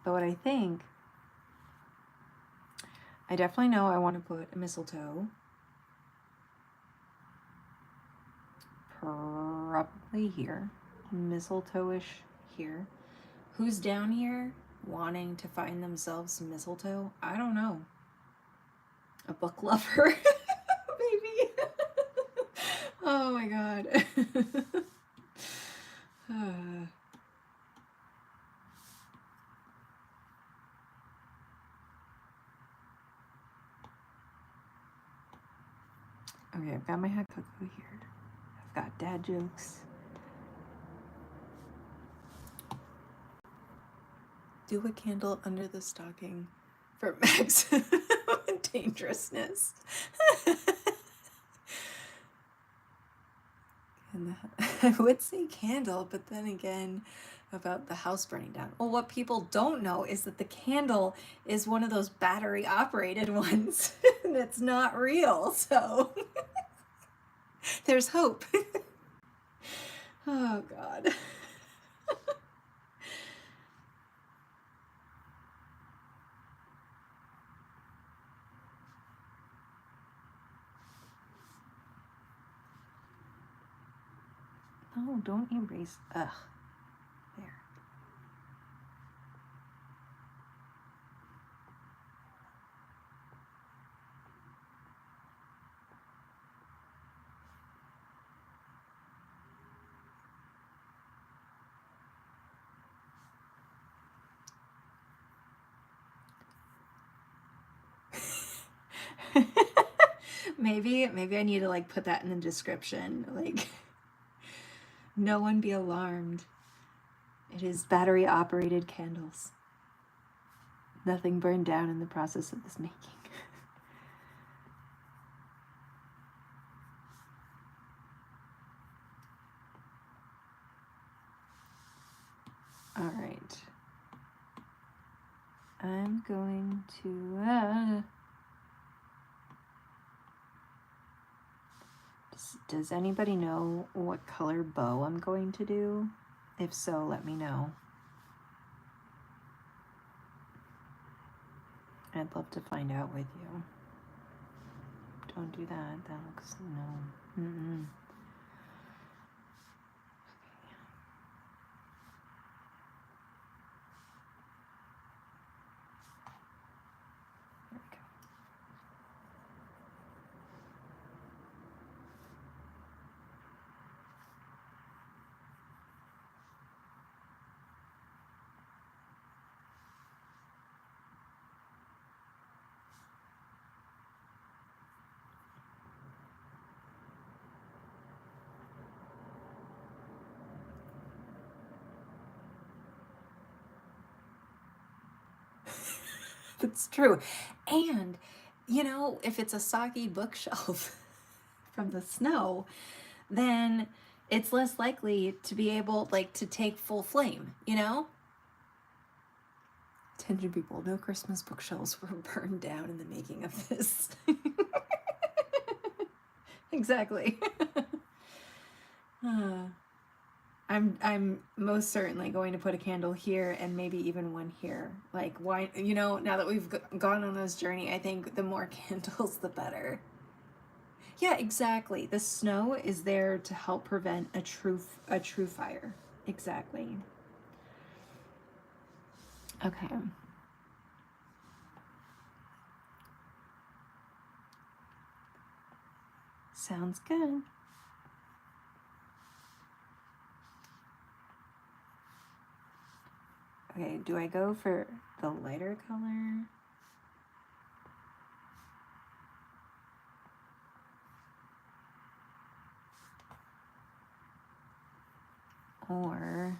But what I think, I definitely know I want to put a mistletoe. Probably here. Mistletoe-ish here. Who's down here wanting to find themselves some mistletoe? I don't know. A book lover? Maybe. Oh my god. Okay, I've got my hot cocoa here. I've got dad jokes. Do a candle under the stocking for maximum dangerousness. And I would say candle, but then again, about the house burning down. Well, what people don't know is that the candle is one of those battery operated ones and it's not real, so there's hope. Oh god. No, don't erase. Ugh. There. Maybe I need to like put that in the description. Like, no one be alarmed. It is battery operated candles. Nothing burned down in the process of this making. All right. I'm going to does anybody know what color bow I'm going to do? If so, let me know. I'd love to find out with you. Don't do that. That looks no. Mm-mm. It's true. And, you know, if it's a soggy bookshelf from the snow, then it's less likely to be able, like, to take full flame, you know? Attention people, no Christmas bookshelves were burned down in the making of this. Exactly. I'm most certainly going to put a candle here and maybe even one here. Like, why, you know, now that we've gone on this journey, I think the more candles, the better. Yeah, exactly. The snow is there to help prevent a true fire. Exactly. Okay. Sounds good. Okay, do I go for the lighter color? Or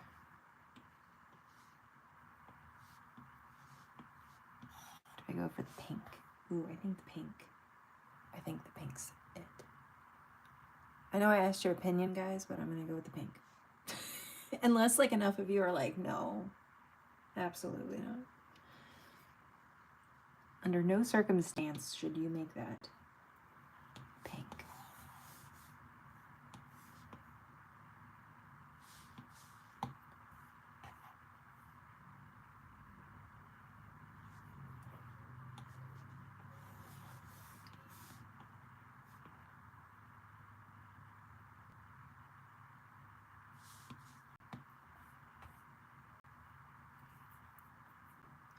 do I go for the pink? Ooh, I think the pink's it. I know I asked your opinion, guys, but I'm gonna go with the pink. Unless, like, enough of you are like, no, absolutely not. Under no circumstance should you make that pink.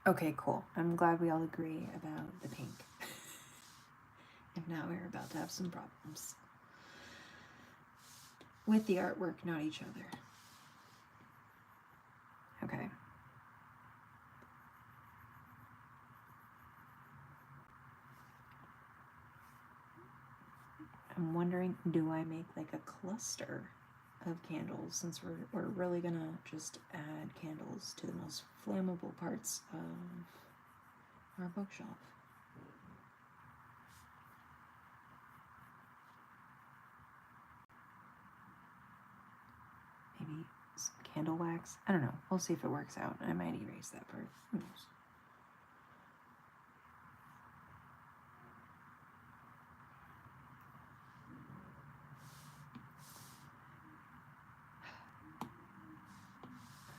Okay, cool. I'm glad we all agree about the pink. If not, we're about to have some problems with the artwork, not each other. Okay. I'm wondering, do I make like a cluster of candles, since we're really gonna just add candles to the most flammable parts of our bookshelf? Maybe some candle wax. I don't know. We'll see if it works out. I might erase that part. Who knows?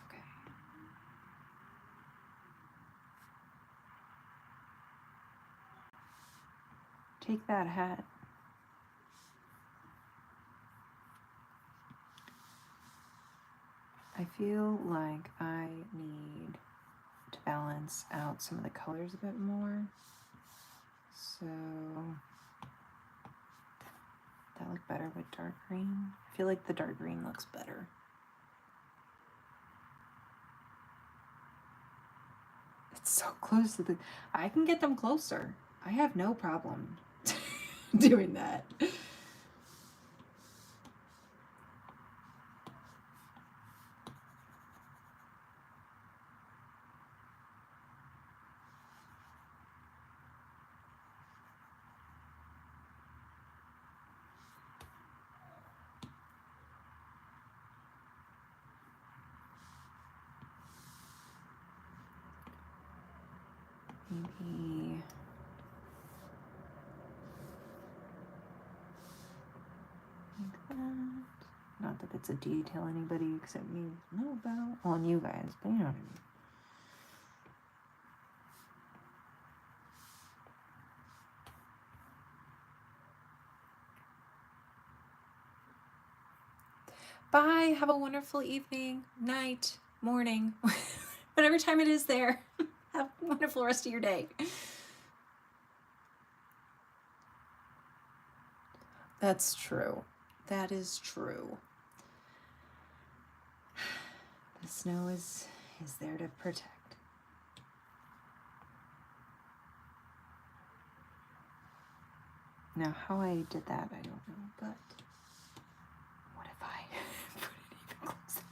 Okay. Take that hat. I feel like I need to balance out some of the colors a bit more. So that look better with dark green. I feel like the dark green looks better. It's so close to the... I can get them closer. I have no problem doing that. Maybe... like that. Not that it's a detail anybody except me know about. Well, and you guys, but you know what I mean. Bye. Have a wonderful evening, night, morning, whatever time it is there. Have a wonderful rest of your day. That's true. That is true. The snow is there to protect. Now, how I did that, I don't know, but what if I put it even closer?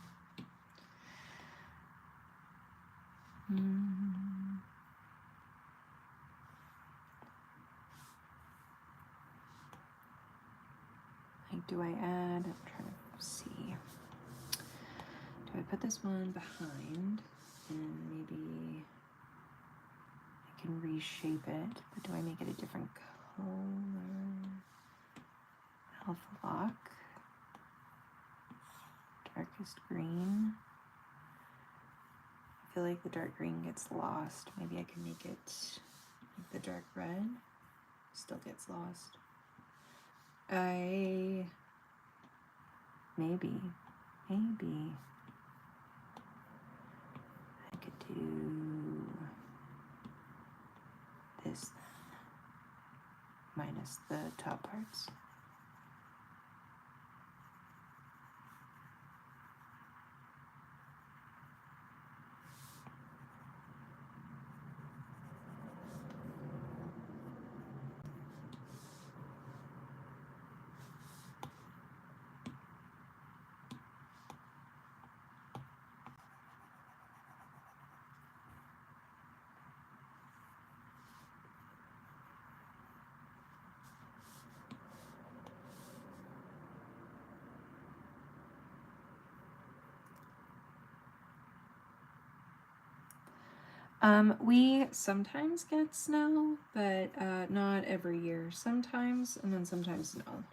do I add? I'm trying to see. Do I put this one behind and maybe I can reshape it, but do I make it a different color? Alpha lock, darkest green. I feel like the dark green gets lost. Maybe I can make it like the dark red still gets lost. Maybe I could do this then, minus the top parts. We sometimes get snow, but not every year. Sometimes, and then sometimes no.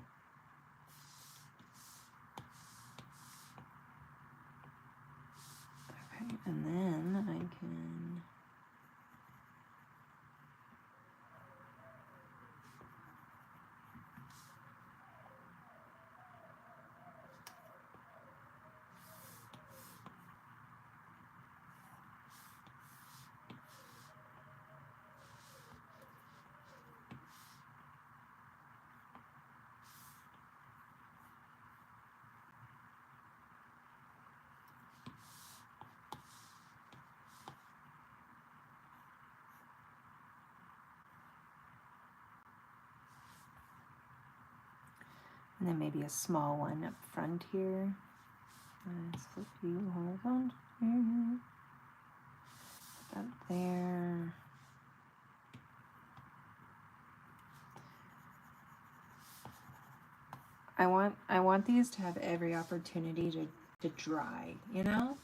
Okay, and then I can... And then maybe a small one up front here. Let's flip you horizontal here. Put that there. I want these to have every opportunity to dry, you know?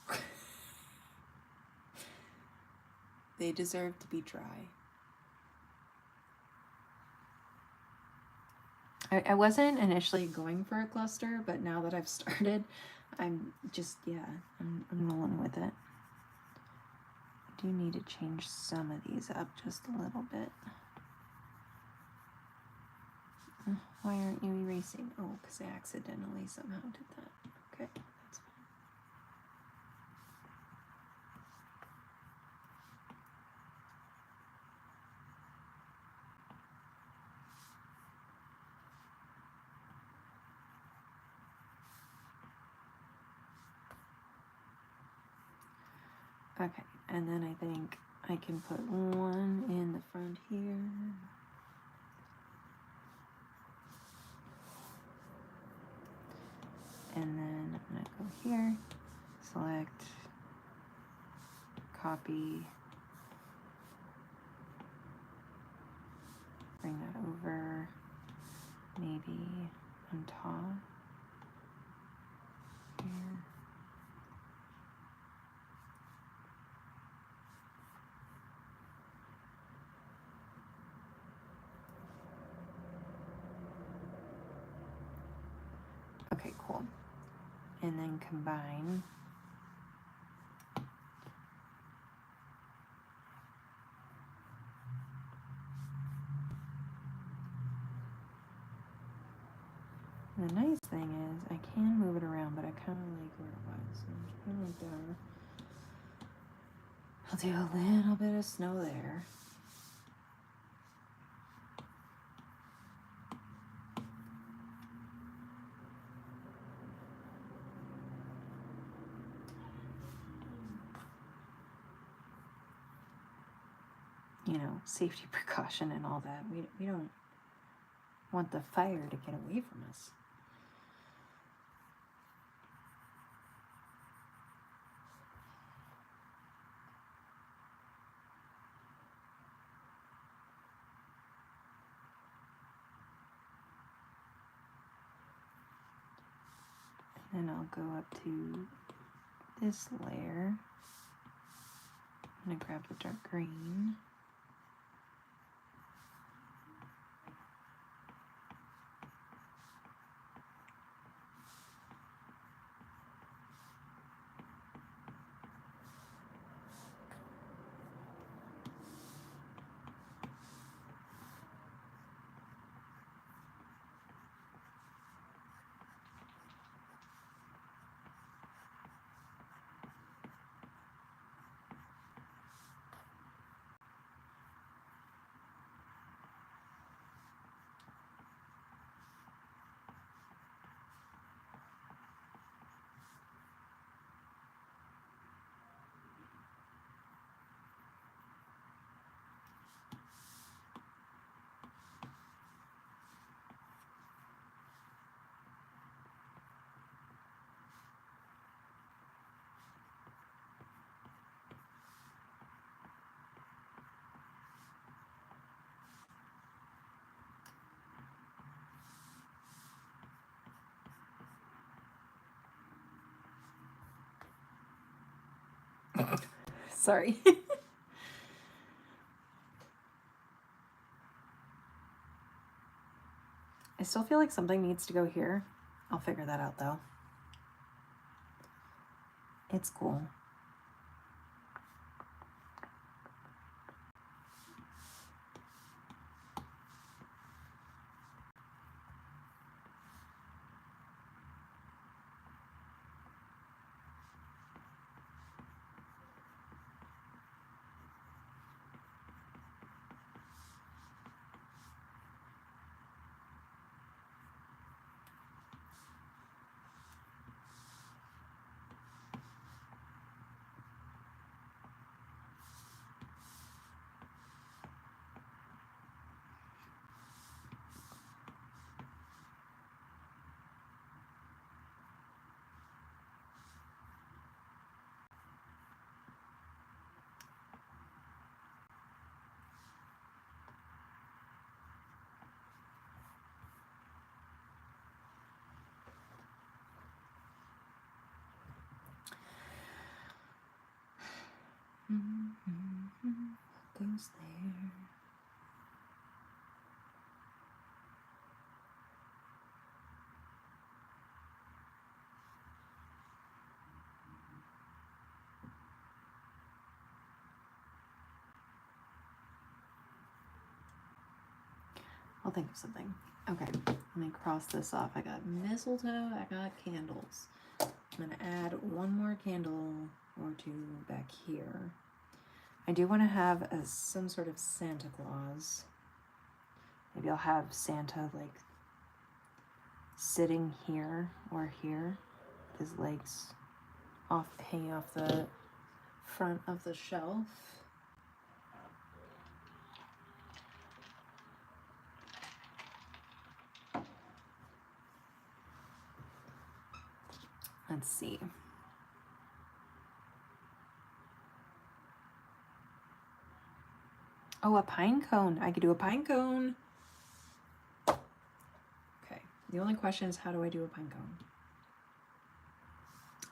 They deserve to be dry. I wasn't initially going for a cluster, but now that I've started, I'm just, yeah, I'm rolling with it. I do need to change some of these up just a little bit. Why aren't you erasing? Oh, because I accidentally somehow did that. Okay, that's fine. Okay, and then I think I can put one in the front here. And then I'm gonna go here, select, copy, bring that over, maybe on top here. Okay, cool. And then combine. The nice thing is I can move it around, but I kind of like where it was. So I'm just putting it there. I'll do a little bit of snow there. You know, safety precaution and all that. We don't want the fire to get away from us. And I'll go up to this layer. I'm going to grab the dark green. Sorry. I still feel like something needs to go here. I'll figure that out though. It's cool. What goes there? I'll think of something. Okay, let me cross this off. I got mistletoe, I got candles. I'm gonna add one more candle or two back here. I do want to have some sort of Santa Claus. Maybe I'll have Santa like sitting here or here with his legs off, hanging off the front of the shelf. Let's see. Oh, a pine cone. I could do a pine cone. Okay. The only question is, how do I do a pine cone?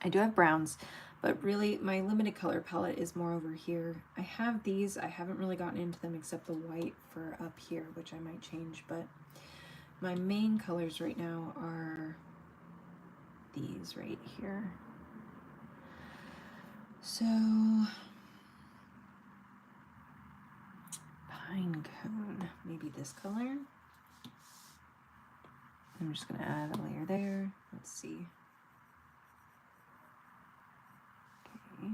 I do have browns, but really my limited color palette is more over here. I have these. I haven't really gotten into them except the white for up here, which I might change, but my main colors right now are these right here. So pine cone, maybe this color. I'm just gonna add a layer there. Let's see. Okay.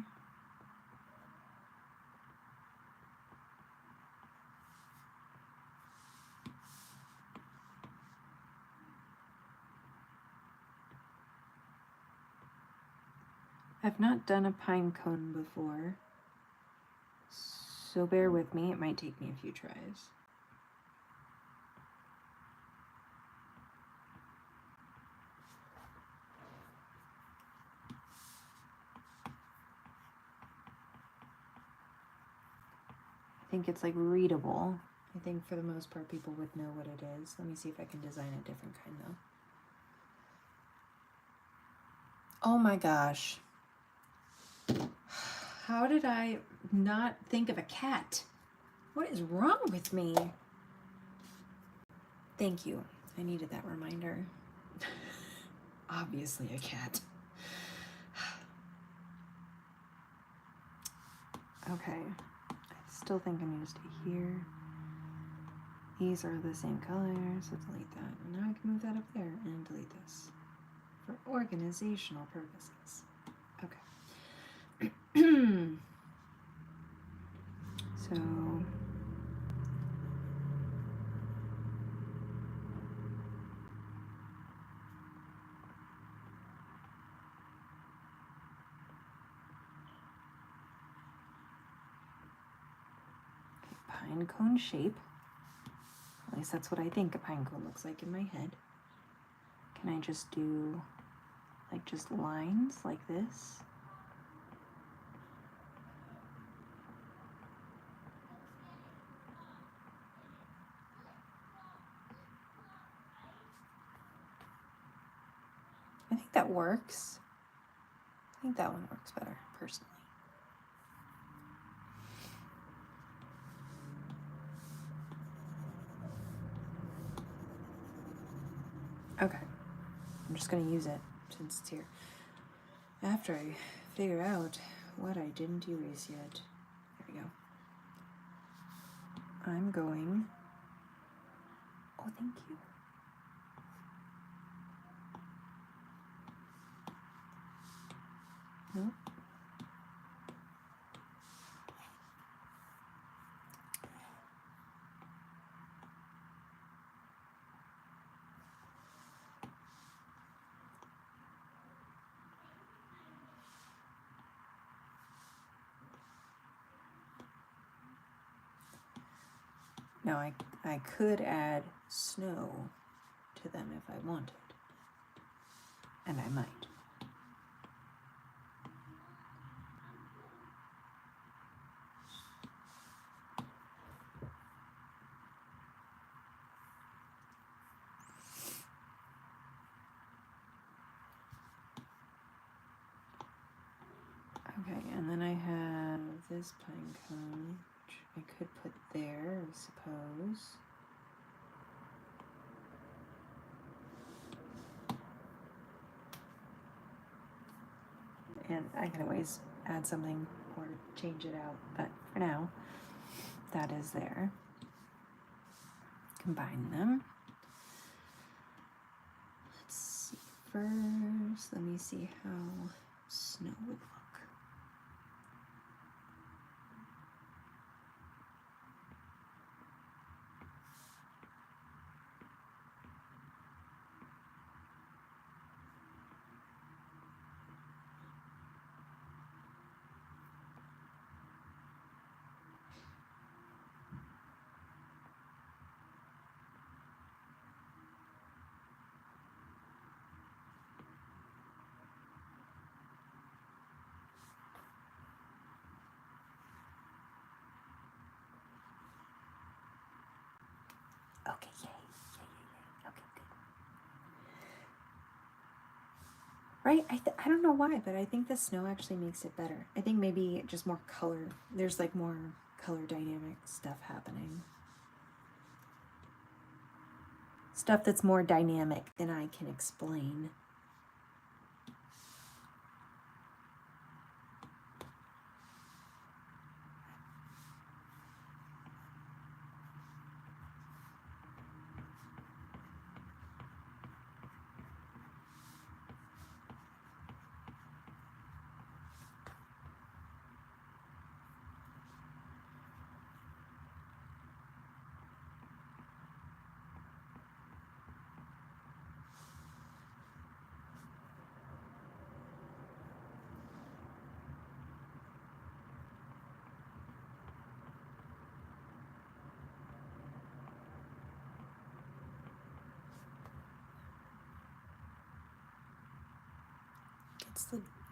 I've not done a pine cone before, so bear with me. It might take me a few tries. I think it's like readable. I think for the most part people would know what it is. Let me see if I can design a different kind though. Oh my gosh. How did I not think of a cat? What is wrong with me? Thank you. I needed that reminder. Obviously a cat. Okay. I still think I need to stay here. These are the same color, so delete that. And now I can move that up there and delete this for organizational purposes. Okay. So pine cone shape. At least that's what I think a pine cone looks like in my head. Can I just do like just lines like this? I think that works. I think that one works better, personally. Okay. I'm just going to use it since it's here. After I figure out what I didn't erase yet. There we go. I'm going... Oh, thank you. Nope. Now I could add snow to them if I wanted. And I might. Okay, and then I have this pine cone, which I could put there, I suppose. And I can always add something or change it out, but for now, that is there. Combine them. Let's see first. Let me see how snow would look. Okay, yay. Okay, good. Right? I don't know why, but I think the snow actually makes it better. I think maybe just more color. There's like more color dynamic stuff happening. Stuff that's more dynamic than I can explain.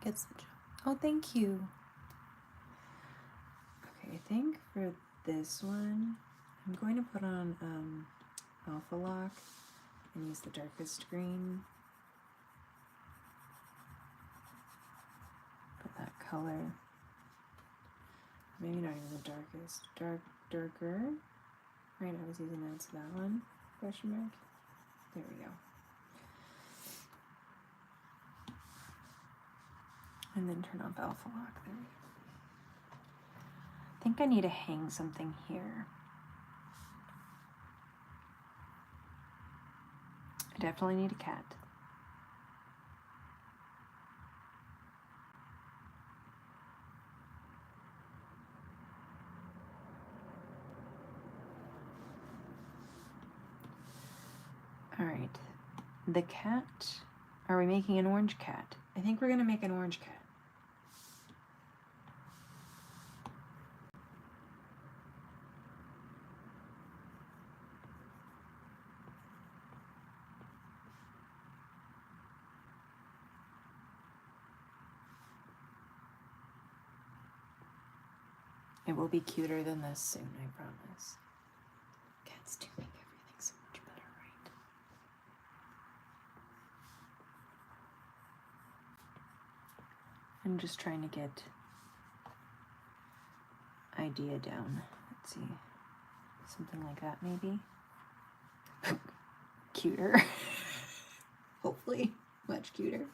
Gets the job. Oh, thank you. Okay, I think for this one, I'm going to put on alpha lock and use the darkest green. color. Maybe not even the darkest. Darker. Right, I was using that, so that one. Question mark. There we go. And then turn off alpha lock. There we go. I think I need to hang something here. I definitely need a cat. All right, the cat, are we making an orange cat? I think we're gonna make an orange cat. It will be cuter than this soon, I promise. Cats do make everything so much better, right? I'm just trying to get idea down. Let's see. Something like that, maybe. Cuter. Hopefully. Much cuter.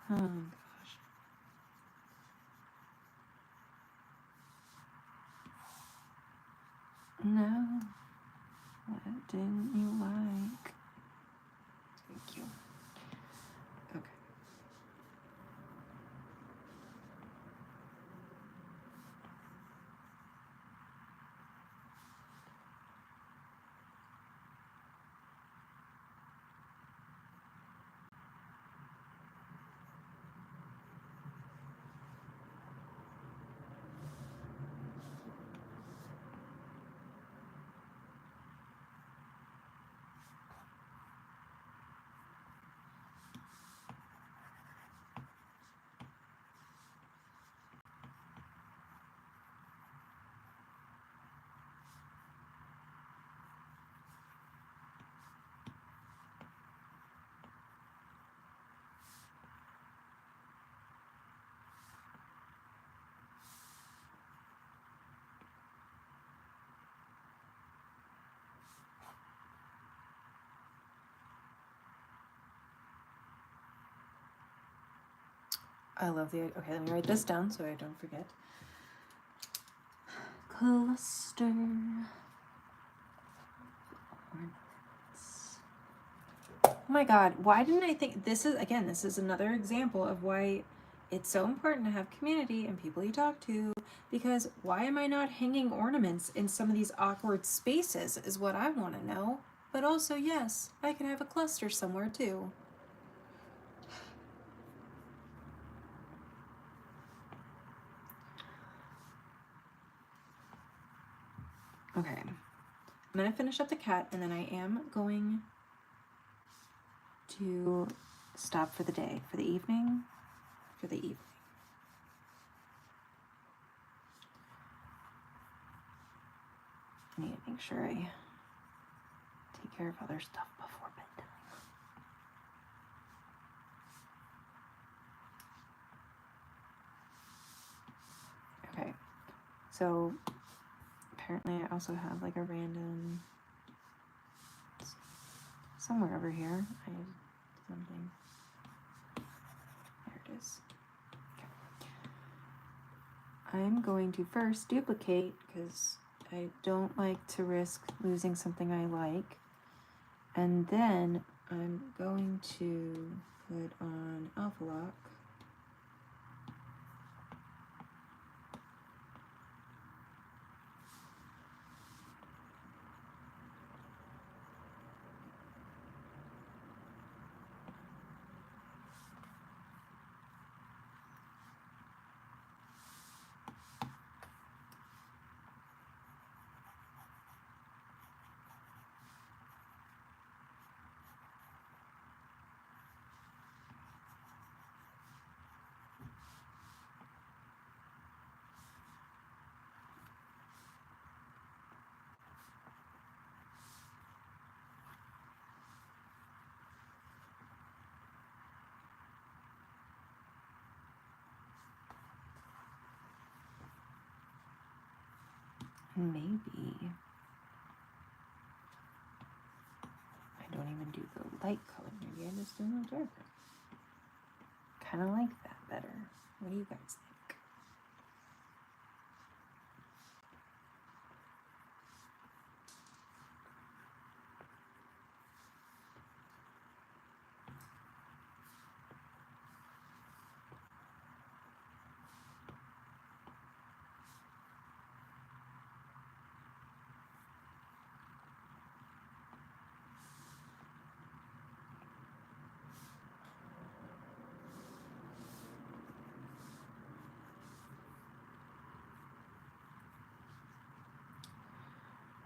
Oh, gosh. No. What didn't you like? Thank you. Okay. I love the, okay, let me write this down so I don't forget. Cluster ornaments. Oh my God, why didn't I think, this is another example of why it's so important to have community and people you talk to, because why am I not hanging ornaments in some of these awkward spaces is what I want to know. But also, yes, I can have a cluster somewhere too. Okay, I'm gonna finish up the cat and then I am going to stop for the day, for the evening. I need to make sure I take care of other stuff before bedtime. Okay, so apparently I also have like a random, somewhere over here, I have something. There it is. Okay. I'm going to first duplicate because I don't like to risk losing something I like. And then I'm going to put on alpha lock. Maybe I don't even do the light color. Maybe I just do a darker. Kind of like that better. What do you guys think?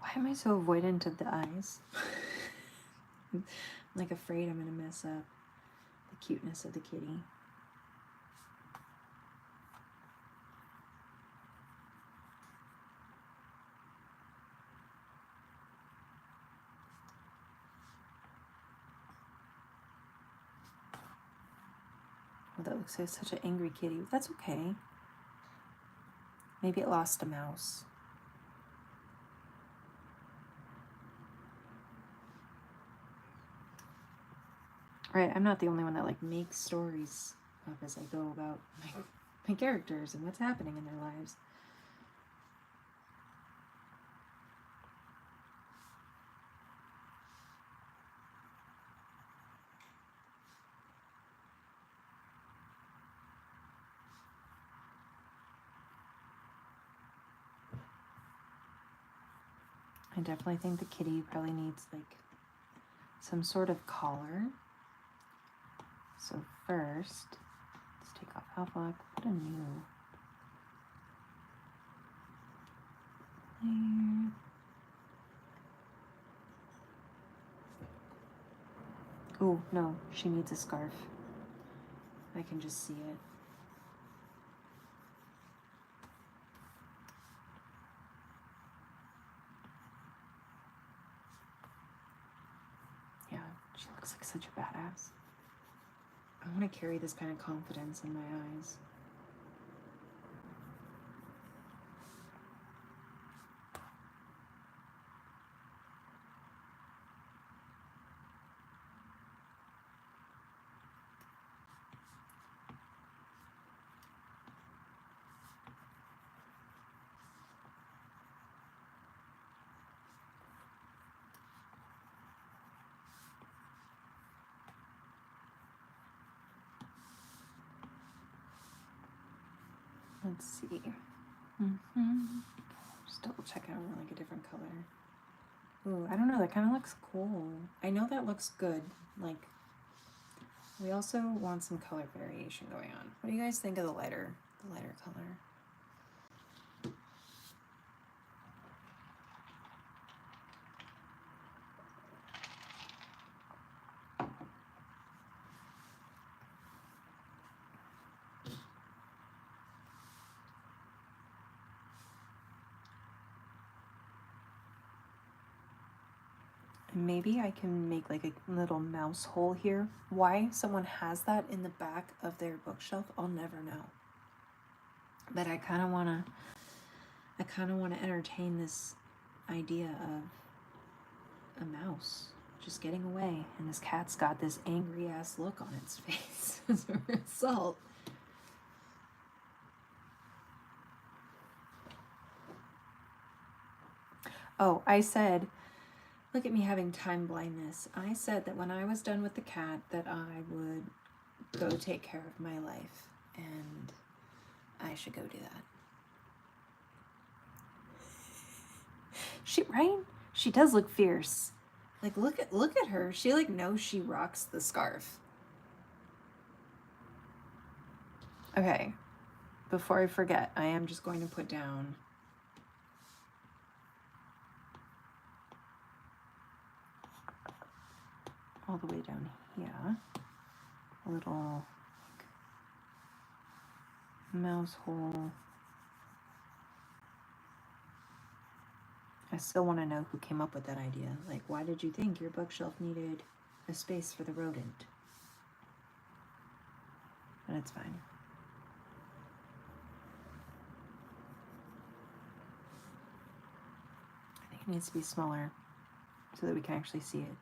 Why am I so avoidant of the eyes? I'm like afraid I'm gonna mess up the cuteness of the kitty. Oh, that looks like such an angry kitty. That's okay. Maybe it lost a mouse. Right, I'm not the only one that like makes stories up as I go about my characters and what's happening in their lives. I definitely think the kitty probably needs like some sort of collar. So first, let's take off alpha, put a new layer. Oh, no, she needs a scarf. I can just see it. Yeah, she looks like such a badass. I want to carry this kind of confidence in my eyes. Let's see. Just double check out like a different color. Ooh, I don't know, that kind of looks cool. I know that looks good. Like, we also want some color variation going on. What do you guys think of the lighter color? Maybe I can make like a little mouse hole here. Why someone has that in the back of their bookshelf, I'll never know. But I kind of want to entertain this idea of a mouse just getting away, and this cat's got this angry ass look on its face as a result. Oh, I said, look at me having time blindness. I said that when I was done with the cat that I would go take care of my life, and I should go do that. She does look fierce. Like look at her. She like knows she rocks the scarf. Okay. Before I forget, I am just going to put down all the way down here a little like, mouse hole. I still want to know who came up with that idea. Like, why did you think your bookshelf needed a space for the rodent? But it's fine. needs to be smaller so that we can actually see it.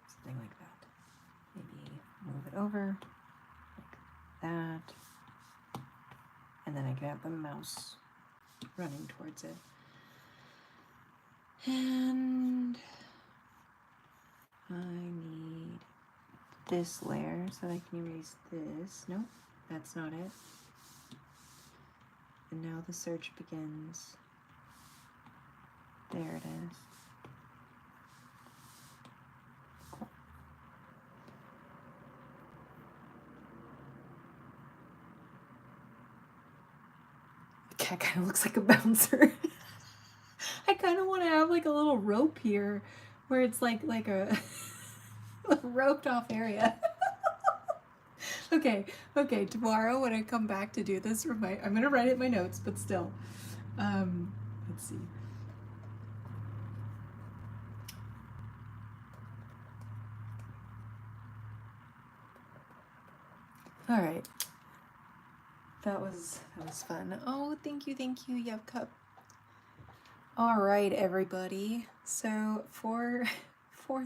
Something like that. Maybe move it over like that. And then I can have the mouse running towards it. And I need this layer so that I can erase this. Nope, that's not it. And now the search begins. There it is. Cool. The cat kind of looks like a bouncer. I kind of want to have like a little rope here where it's like a roped off area. Okay, tomorrow when I come back to do this, I'm going to write it in my notes, but still. Let's see. All right. That was fun. Oh, thank you, Yev Cup. All right, everybody. So for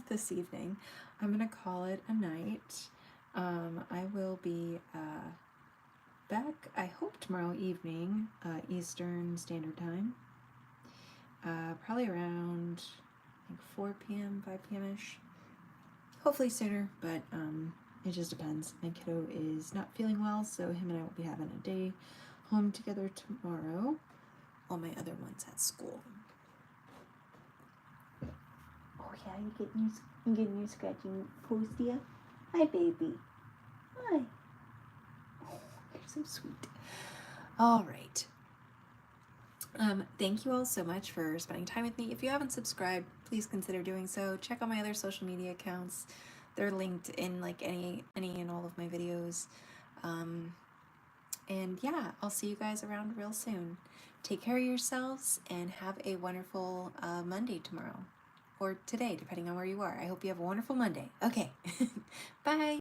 this evening, I'm gonna call it a night. I will be back, I hope, tomorrow evening, Eastern Standard Time. Probably around like 4 p.m., 5 p.m.-ish. Hopefully sooner, but it just depends. My kiddo is not feeling well, so him and I will be having a day home together tomorrow. All my other ones at school.
Oh yeah, you getting your scratching post here? Hi, baby. Hi.
Oh, you're so sweet. All right. Thank you all so much for spending time with me. If you haven't subscribed, please consider doing so. Check out my other social media accounts. They're linked in like any and all of my videos. And yeah, I'll see you guys around real soon. Take care of yourselves and have a wonderful Monday tomorrow. Or today, depending on where you are. I hope you have a wonderful Monday. Okay. Bye.